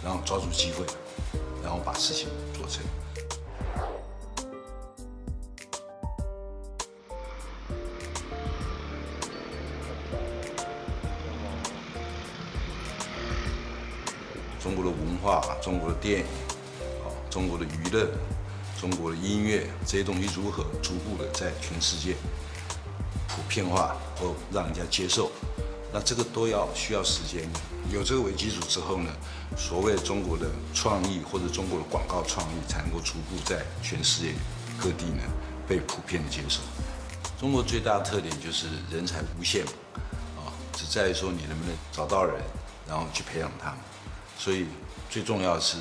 然后抓住机会，然后把事情做成。中国的文化、中国的电影、中国的娱乐、中国的音乐这些东西如何逐步的在全世界普遍化或让人家接受，那这个都需要时间的。有这个为基础之后呢，所谓中国的创意或者中国的广告创意才能够逐步在全世界各地呢被普遍的接受。中国最大的特点就是人才无限只在于说你能不能找到人，然后去培养他们。所以最重要的是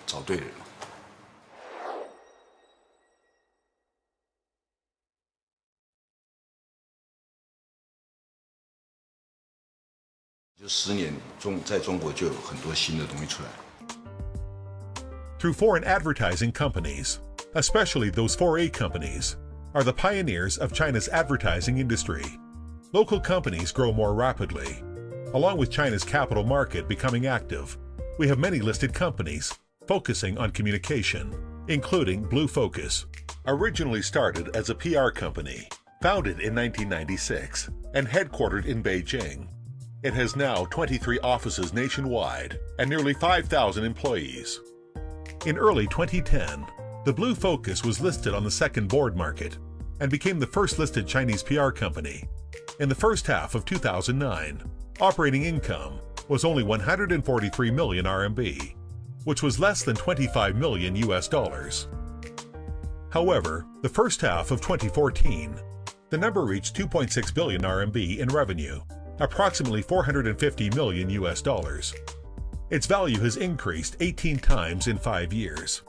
找对人。就10年在中国就有很多新的东西出来。Through foreign advertising companies, especially those 4A companies, are the pioneers of China's advertising industry. Local companies grow more rapidly. Along with China's capital market becoming active, we have many listed companies focusing on communication, including Blue Focus. Originally started as a PR company, founded in 1996 and headquartered in Beijing, it has now 23 offices nationwide and nearly 5,000 employees. In early 2010, the Blue Focus was listed on the second board market and became the first listed Chinese PR company. In the first half of 2009, operating income was only 143 million RMB, which was less than 25 million US dollars. However, the first half of 2014, the number reached 2.6 billion RMB in revenue, approximately 450 million US dollars. Its value has increased 18 times in 5 years.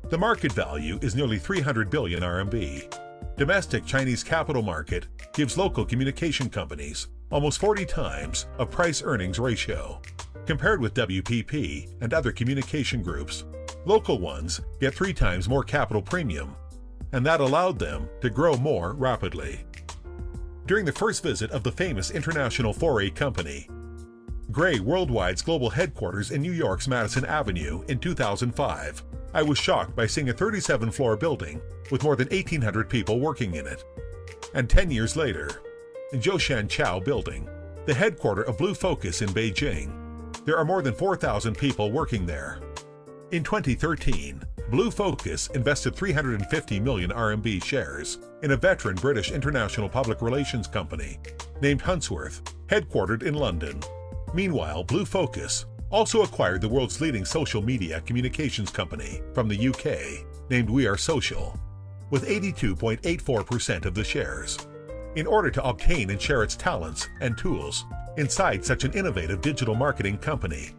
The market value is nearly 300 billion RMB. Domestic Chinese capital market gives local communication companies almost 40 times of price-earnings ratio. Compared with WPP and other communication groups, local ones get 3 times more capital premium, and that allowed them to grow more rapidly. During the first visit of the famous international 4A company, Gray Worldwide's global headquarters in New York's Madison Avenue in 2005, I was shocked by seeing a 37-floor building with more than 1,800 people working in it. And 10 years later, in Zhoushan Chao Building, the headquarters of Blue Focus in Beijing, there are more than 4,000 people working there. In 2013, Blue Focus invested 350 million RMB shares in a veteran British international public relations company named Huntsworth, headquartered in London. Meanwhile, Blue Focus also acquired the world's leading social media communications company from the UK named We Are Social, with 82.84% of the shares, in order to obtain and share its talents and tools inside such an innovative digital marketing company.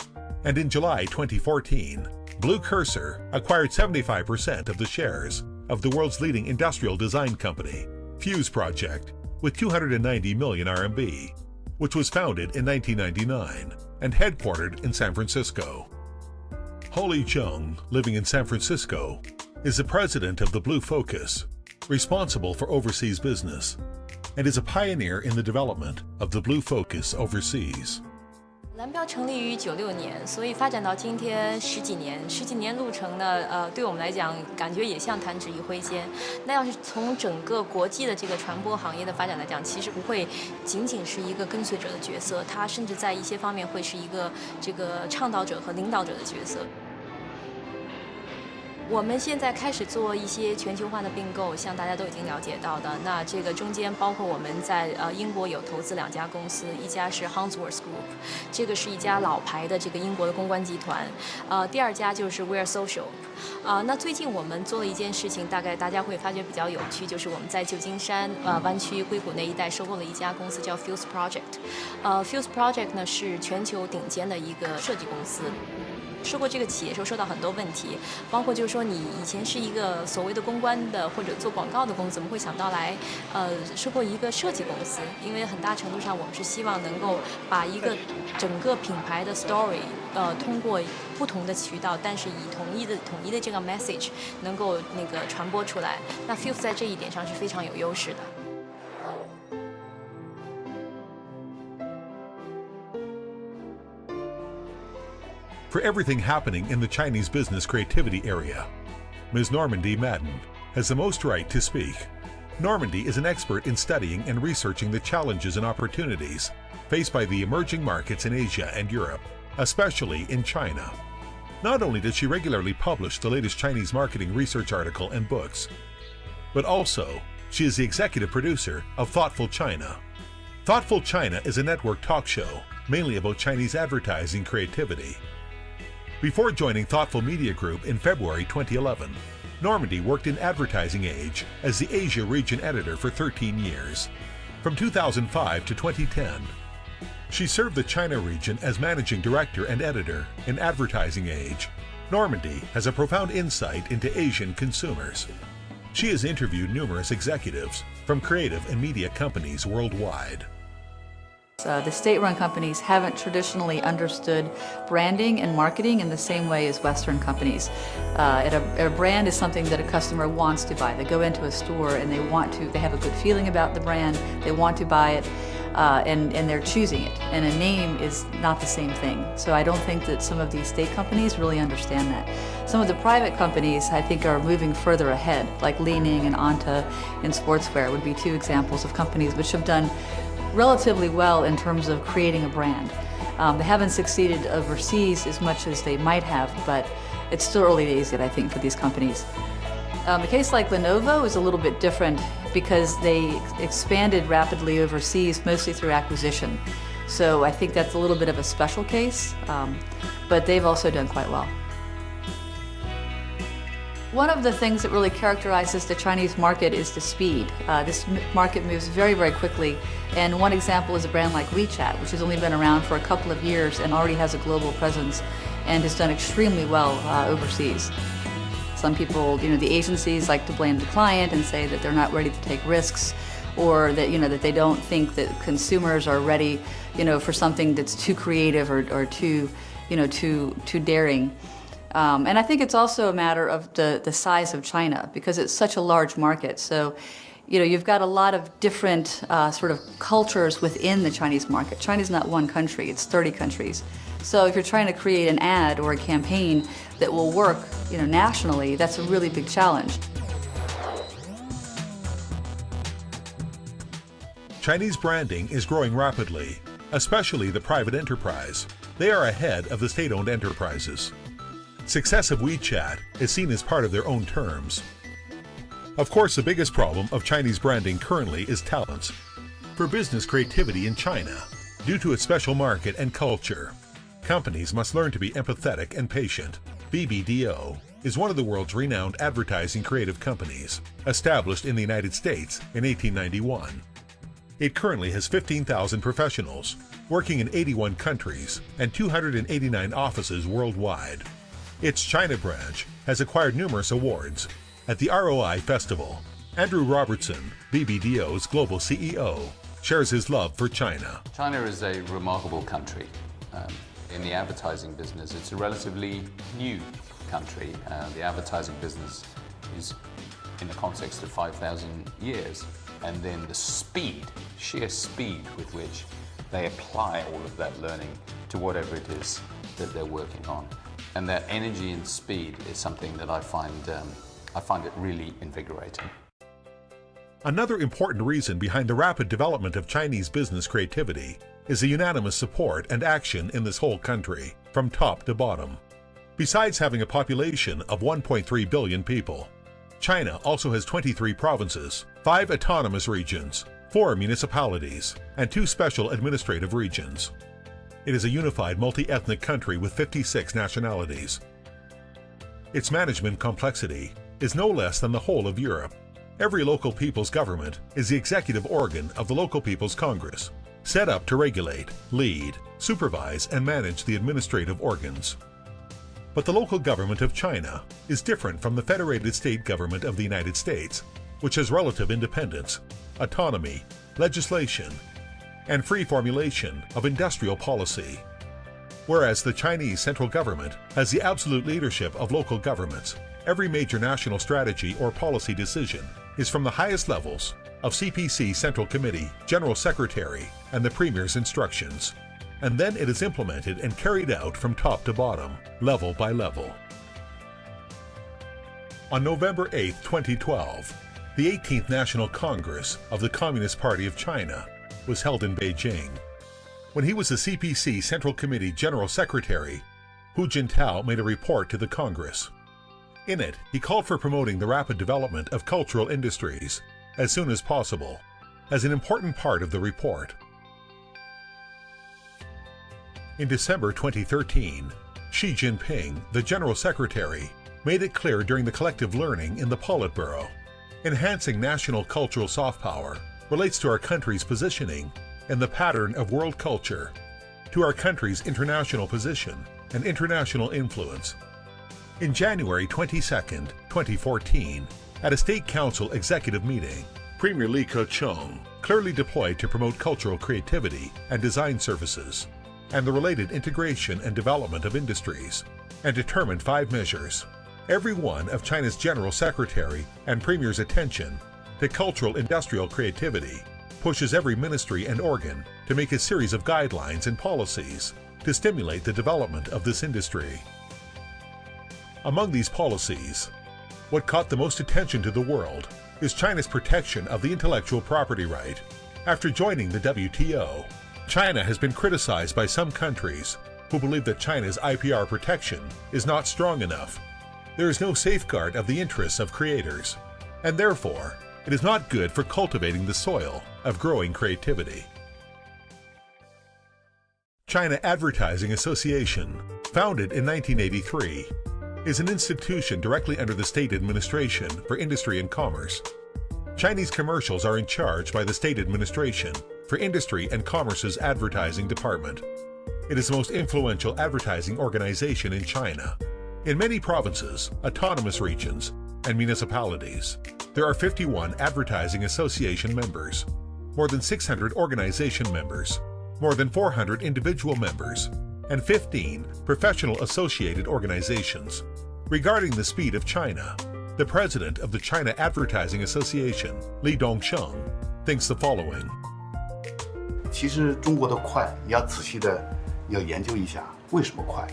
And in July 2014, Blue Cursor acquired 75% of the shares of the world's leading industrial design company, Fuse Project, with 290 million RMB, which was founded in 1999 and headquartered in San Francisco. Holly Chung, living in San Francisco, is the president of the Blue Focus, responsible for overseas business, and is a pioneer in the development of the Blue Focus overseas. 蓝标成立于96年，所以发展到今天十几年路程呢，对我们来讲感觉也像弹指一挥间。那要是从整个国际的这个传播行业的发展来讲，其实不会仅仅是一个跟随者的角色，它甚至在一些方面会是一个这个倡导者和领导者的角色。我们现在开始做一些全球化的并购，像大家都已经了解到的。那这个中间包括我们在英国有投资2家公司，一家是 Harmsworth Group， 这个是一家老牌的这个英国的公关集团。第2家就是 Wear Social。那最近我们做了一件事情，大概大家会发觉比较有趣，就是我们在旧金山湾区硅谷那一带收购了一家公司叫 Fuse Project。Fuse Project 呢是全球顶尖的一个设计公司。收购这个企业时候受到很多问题，包括就是说你以前是一个所谓的公关的或者做广告的公司，怎么会想到来收购一个设计公司？因为很大程度上我们是希望能够把一个整个品牌的 story 通过不同的渠道，但是以统一的这个 message 能够那个传播出来。那 Fuse 在这一点上是非常有优势的。For everything happening in the Chinese business creativity area, Ms. Normandy Madden has the most right to speak. Normandy is an expert in studying and researching the challenges and opportunities faced by the emerging markets in Asia and Europe, especially in China. Not only does she regularly publish the latest Chinese marketing research article and books, but also she is the executive producer of Thoughtful China. Thoughtful China is a network talk show mainly about Chinese advertising creativity. Before joining Thoughtful Media Group in February 2011, Normandy worked in Advertising Age as the Asia region editor for 13 years. From 2005 to 2010, she served the China region as managing director and editor in Advertising Age. Normandy has a profound insight into Asian consumers. She has interviewed numerous executives from creative and media companies worldwide. The state-run companies haven't traditionally understood branding and marketing in the same way as Western companies. A brand is something that a customer wants to buy. They go into a store and they have a good feeling about the brand, they want to buy it, and they're choosing it. And a name is not the same thing. So I don't think that some of these state companies really understand that. Some of the private companies, I think, are moving further ahead, like Li-Ning and Anta in sportswear would be 2 examples of companies which have done relatively well in terms of creating a brand. They haven't succeeded overseas as much as they might have, but it's still early days yet, I think, for these companies. A case like Lenovo is a little bit different because they expanded rapidly overseas, mostly through acquisition. So I think that's a little bit of a special case, but they've also done quite well. One of the things that really characterizes the Chinese market is the speed. This market moves very, very quickly, and one example is a brand like WeChat, which has only been around for a couple of years and already has a global presence and has done extremely well overseas. Some people, the agencies like to blame the client and say that they're not ready to take risks, or that that they don't think that consumers are ready, for something that's too creative or too, too daring. And I think it's also a matter of the size of China, because it's such a large market. So, you've got a lot of different sort of cultures within the Chinese market. China's not one country, it's 30 countries. So if you're trying to create an ad or a campaign that will work, nationally, that's a really big challenge. Chinese branding is growing rapidly, especially the private enterprise. They are ahead of the state-owned enterprises. Success of WeChat is seen as part of their own terms. Of course, the biggest problem of Chinese branding currently is talents. For business creativity in China, due to its special market and culture, companies must learn to be empathetic and patient. BBDO is one of the world's renowned advertising creative companies, established in the United States in 1891. It currently has 15,000 professionals, working in 81 countries and 289 offices worldwide. Its China branch has acquired numerous awards. At the ROI Festival, Andrew Robertson, BBDO's global CEO, shares his love for China. China is a remarkable country. In the advertising business, it's a relatively new country. The advertising business is in the context of 5,000 years. And then the speed, sheer speed with which they apply all of that learning to whatever it is that they're working on. And their energy and speed is something that I find it really invigorating. Another important reason behind the rapid development of Chinese business creativity is the unanimous support and action in this whole country, from top to bottom. Besides having a population of 1.3 billion people, China also has 23 provinces, 5 autonomous regions, 4 municipalities, and 2 special administrative regions. It is a unified multi-ethnic country with 56 nationalities. Its management complexity is no less than the whole of Europe. Every local people's government is the executive organ of the local people's Congress, set up to regulate, lead, supervise, and manage the administrative organs. But the local government of China is different from the federated state government of the United States, which has relative independence, autonomy, legislation, and free formulation of industrial policy. Whereas the Chinese central government has the absolute leadership of local governments, every major national strategy or policy decision is from the highest levels of CPC Central Committee, General Secretary, and the Premier's instructions, and then it is implemented and carried out from top to bottom, level by level. On November 8, 2012, the 18th National Congress of the Communist Party of China was held in Beijing. When he was the CPC Central Committee General Secretary, Hu Jintao made a report to the Congress. In it, he called for promoting the rapid development of cultural industries as soon as possible, as an important part of the report. In December 2013, Xi Jinping, the General Secretary, made it clear during the collective learning in the Politburo, enhancing national cultural soft power relates to our country's positioning in the pattern of world culture, to our country's international position and international influence. In January 22, 2014, at a State Council executive meeting, Premier Li Keqiang clearly deployed to promote cultural creativity and design services, and the related integration and development of industries, and determined 5 measures, every one of China's General Secretary and Premier's attention to cultural industrial creativity pushes every ministry and organ to make a series of guidelines and policies to stimulate the development of this industry. Among these policies, what caught the most attention to the world is China's protection of the intellectual property right. After joining the WTO, China has been criticized by some countries who believe that China's IPR protection is not strong enough. There is no safeguard of the interests of creators, and therefore, it is not good for cultivating the soil of growing creativity. China Advertising Association, founded in 1983, is an institution directly under the State Administration for Industry and Commerce. Chinese commercials are in charge by the State Administration for Industry and Commerce's Advertising Department. It is the most influential advertising organization in China. In many provinces, autonomous regions, and municipalities, there are 51 Advertising Association members, more than 600 organization members, more than 400 individual members, and 15 professional associated organizations. Regarding the speed of China, the president of the China Advertising Association, Li Dongsheng, thinks the following. 其实中国的快，你要仔细的要研究一下为什么快。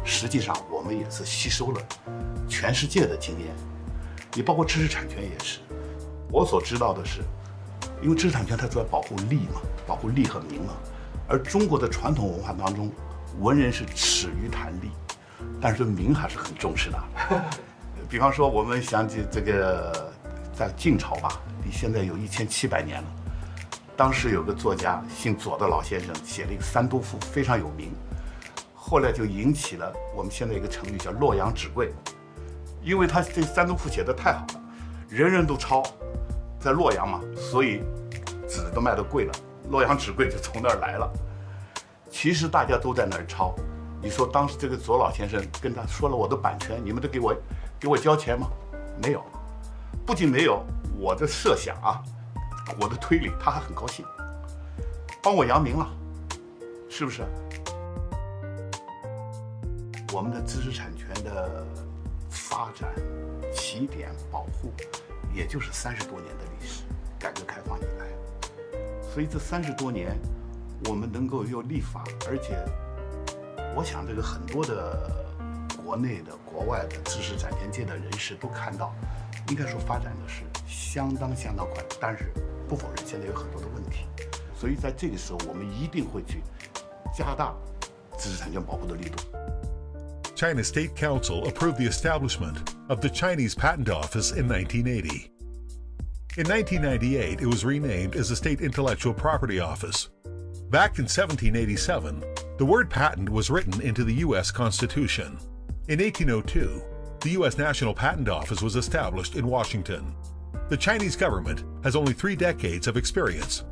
实际上，我们也是吸收了全世界的经验，也包括知识产权也是。我所知道的是，因为知识产权它主要保护利嘛，保护利和名嘛。而中国的传统文化当中，文人是耻于谈利，但是对名还是很重视的。比方说，我们想起这个在晋朝吧，离现在有1700年了。当时有个作家姓左的老先生写了一个《三都赋》，非常有名。后来就引起了我们现在一个成语叫洛阳纸贵，因为他这《三都赋》写得太好了，人人都抄，在洛阳嘛，所以纸都卖得贵了，洛阳纸贵就从那儿来了。其实大家都在那儿抄，你说当时这个左老先生跟他说了我的版权，你们都给我交钱吗？没有，不仅没有，我的设想啊，我的推理，他还很高兴，帮我扬名了，是不是？我们的知识产权的发展起点保护，也就是30多年的历史，改革开放以来。所以这30多年，我们能够有立法，而且我想这个很多的国内的、国外的知识产权界的人士都看到，应该说发展的是相当快，但是不否认现在有很多的问题，所以在这个时候我们一定会去加大知识产权保护的力度。China State Council approved the establishment of the Chinese Patent Office in 1980. In 1998, it was renamed as the State Intellectual Property Office. Back in 1787, the word patent was written into the U.S. Constitution. In 1802, the U.S. National Patent Office was established in Washington. The Chinese government has only 3 decades of experience.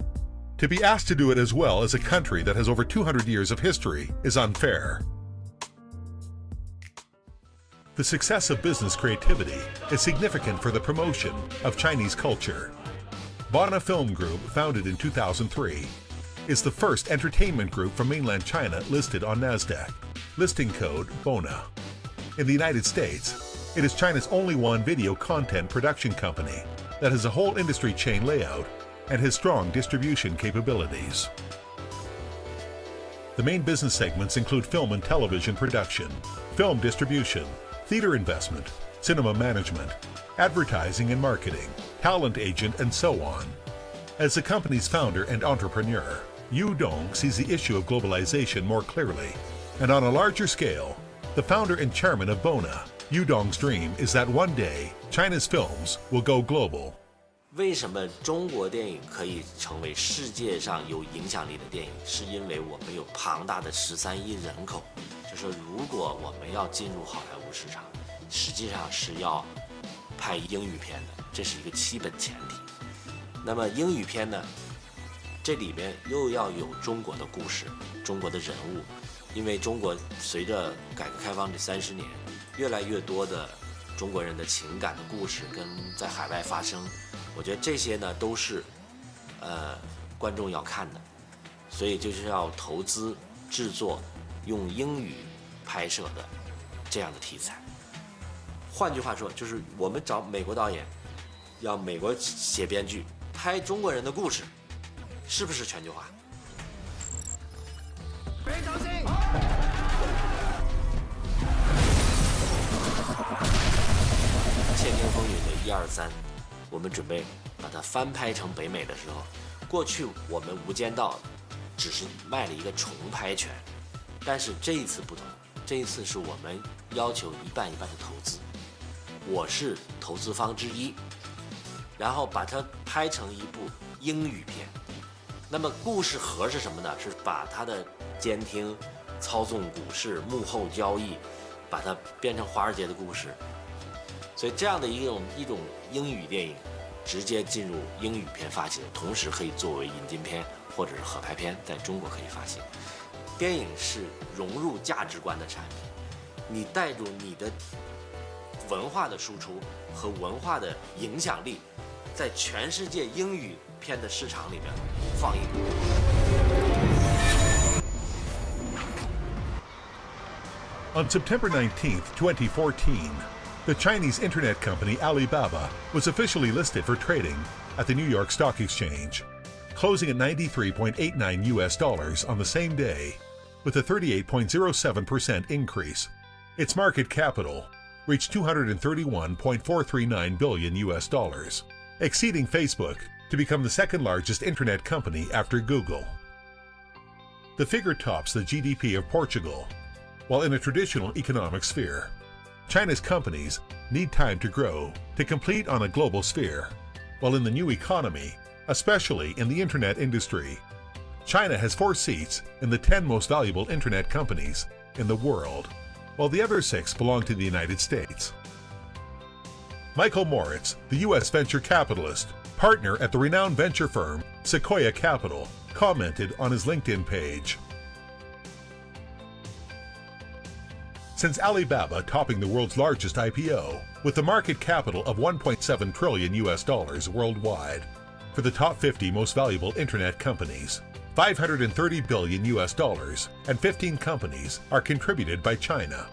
To be asked to do it as well as a country that has over 200 years of history is unfair. The success of business creativity is significant for the promotion of Chinese culture. Bona Film Group, founded in 2003, is the first entertainment group from mainland China listed on NASDAQ, listing code BONA. In the United States, it is China's only one video content production company that has a whole industry chain layout and has strong distribution capabilities. The main business segments include film and television production, film distribution, theater investment, cinema management, advertising and marketing, talent agent, and so on. As the company's founder and entrepreneur, Yu Dong sees the issue of globalization more clearly. And on a larger scale, the founder and chairman of Bona, Yu Dong's dream is that one day China's films will go global. 为什么中国电影可以成为世界上有影响力的电影？是因为我们有庞大的13亿人口。就说如果我们要进入好莱坞市场，实际上是要拍英语片的，这是一个基本前提。那么英语片呢，这里面又要有中国的故事、中国的人物，因为中国随着改革开放这30年，越来越多的中国人的情感的故事跟在海外发生，我觉得这些呢都是观众要看的，所以就是要投资制作用英语拍摄的这样的题材。换句话说，就是我们找美国导演，要美国写编剧拍中国人的故事，是不是全球化？别着急。窃听风云的1、2、3，我们准备把它翻拍成北美的时候，过去我们《无间道》只是卖了一个重拍权，但是这一次不同，这一次是我们要求一半一半的投资，我是投资方之一，然后把它拍成一部英语片。那么故事核是什么呢？是把它的监听、操纵股市、幕后交易，把它变成华尔街的故事。所以这样的一种英语电影，直接进入英语片发行，同时可以作为引进片或者是合拍片，在中国可以发行。电影是融入价值观的产品，你带入你的文化的输出和文化的影响力，在全世界英语片的市场里面放映。On September 19th, 2014, the Chinese internet company Alibaba was officially listed for trading at the New York Stock Exchange, closing at $93.89 on the same day, with a 38.07% increase. Its market capital reached $231.439 billion, exceeding Facebook to become the second largest internet company after Google. The figure tops the GDP of Portugal, while in a traditional economic sphere. China's companies need time to grow to compete on a global sphere, while in the new economy, especially in the internet industry, China has 4 seats in the 10 most valuable internet companies in the world, while the other 6 belong to the United States. Michael Moritz, the U.S. venture capitalist, partner at the renowned venture firm Sequoia Capital, commented on his LinkedIn page. Since Alibaba topping the world's largest IPO, with a market capital of $1.7 trillion worldwide, for the top 50 most valuable internet companies, $530 billion and 15 companies are contributed by China.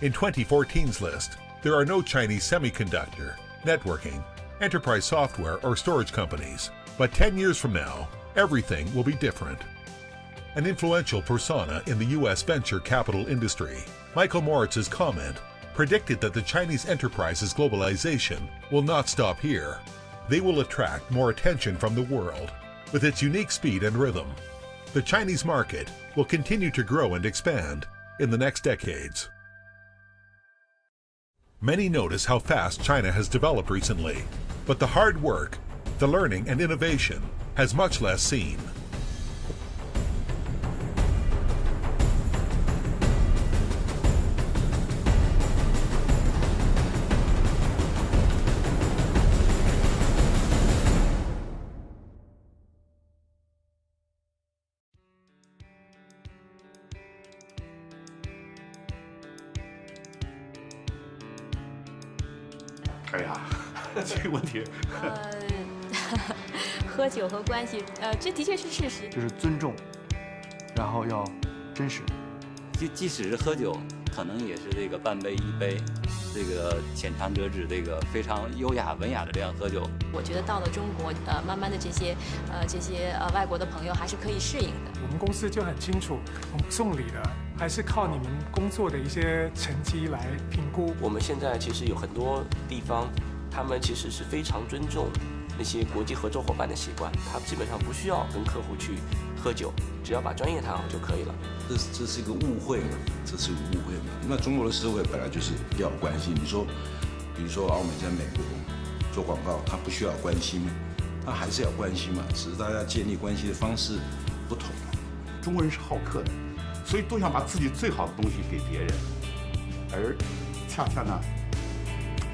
In 2014's list, there are no Chinese semiconductor, networking, enterprise software, or storage companies. But 10 years from now, everything will be different. an influential persona in the U.S. venture capital industry. Michael Moritz's comment predicted that the Chinese enterprise's globalization will not stop here. They will attract more attention from the world. With its unique speed and rhythm, the Chinese market will continue to grow and expand in the next decades. Many notice how fast China has developed recently, but the hard work, the learning and innovation has much less seen.哎呀，这个问题，喝酒和关系，这的确是事实。就是尊重，然后要真实。即使是喝酒，可能也是这个半杯一杯，这个浅尝辄止，这个非常优雅文雅的这样喝酒。我觉得到了中国，慢慢的这些外国的朋友还是可以适应的。我们公司就很清楚，我们送礼的还是靠你们工作的一些成绩来评估。我们现在其实有很多地方，他们其实是非常尊重那些国际合作伙伴的习惯，他基本上不需要跟客户去喝酒，只要把专业谈好就可以了。这是一个误会嘛，这是一个误会嘛。那中国的社会本来就是要有关系。你说，比如说奥美在美国做广告，他不需要有关系吗？他还是要关系嘛，只是大家建立关系的方式不同。中国人是好客的，所以都想把自己最好的东西给别人，而恰恰呢，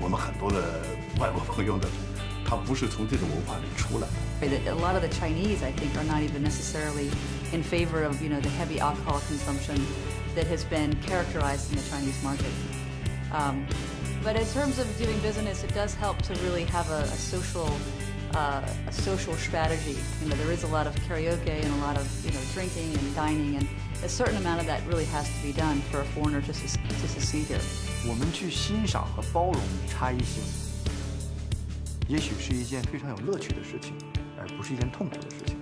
我们很多的外国朋友呢，他不是从这种文化里出来的。A lot of the Chinese, I think, are not even necessarily in favor of, the heavy alcohol consumption that has been characterized in the Chinese market. But in terms of doing business, it does help to really have a social strategy. There is a lot of karaoke and a lot of, drinking and dining, and a certain amount of that really has to be done for a foreigner to succeed here. 我们去欣赏和包容差异性，也许是一件非常有乐趣的事情，而不是一件痛苦的事情。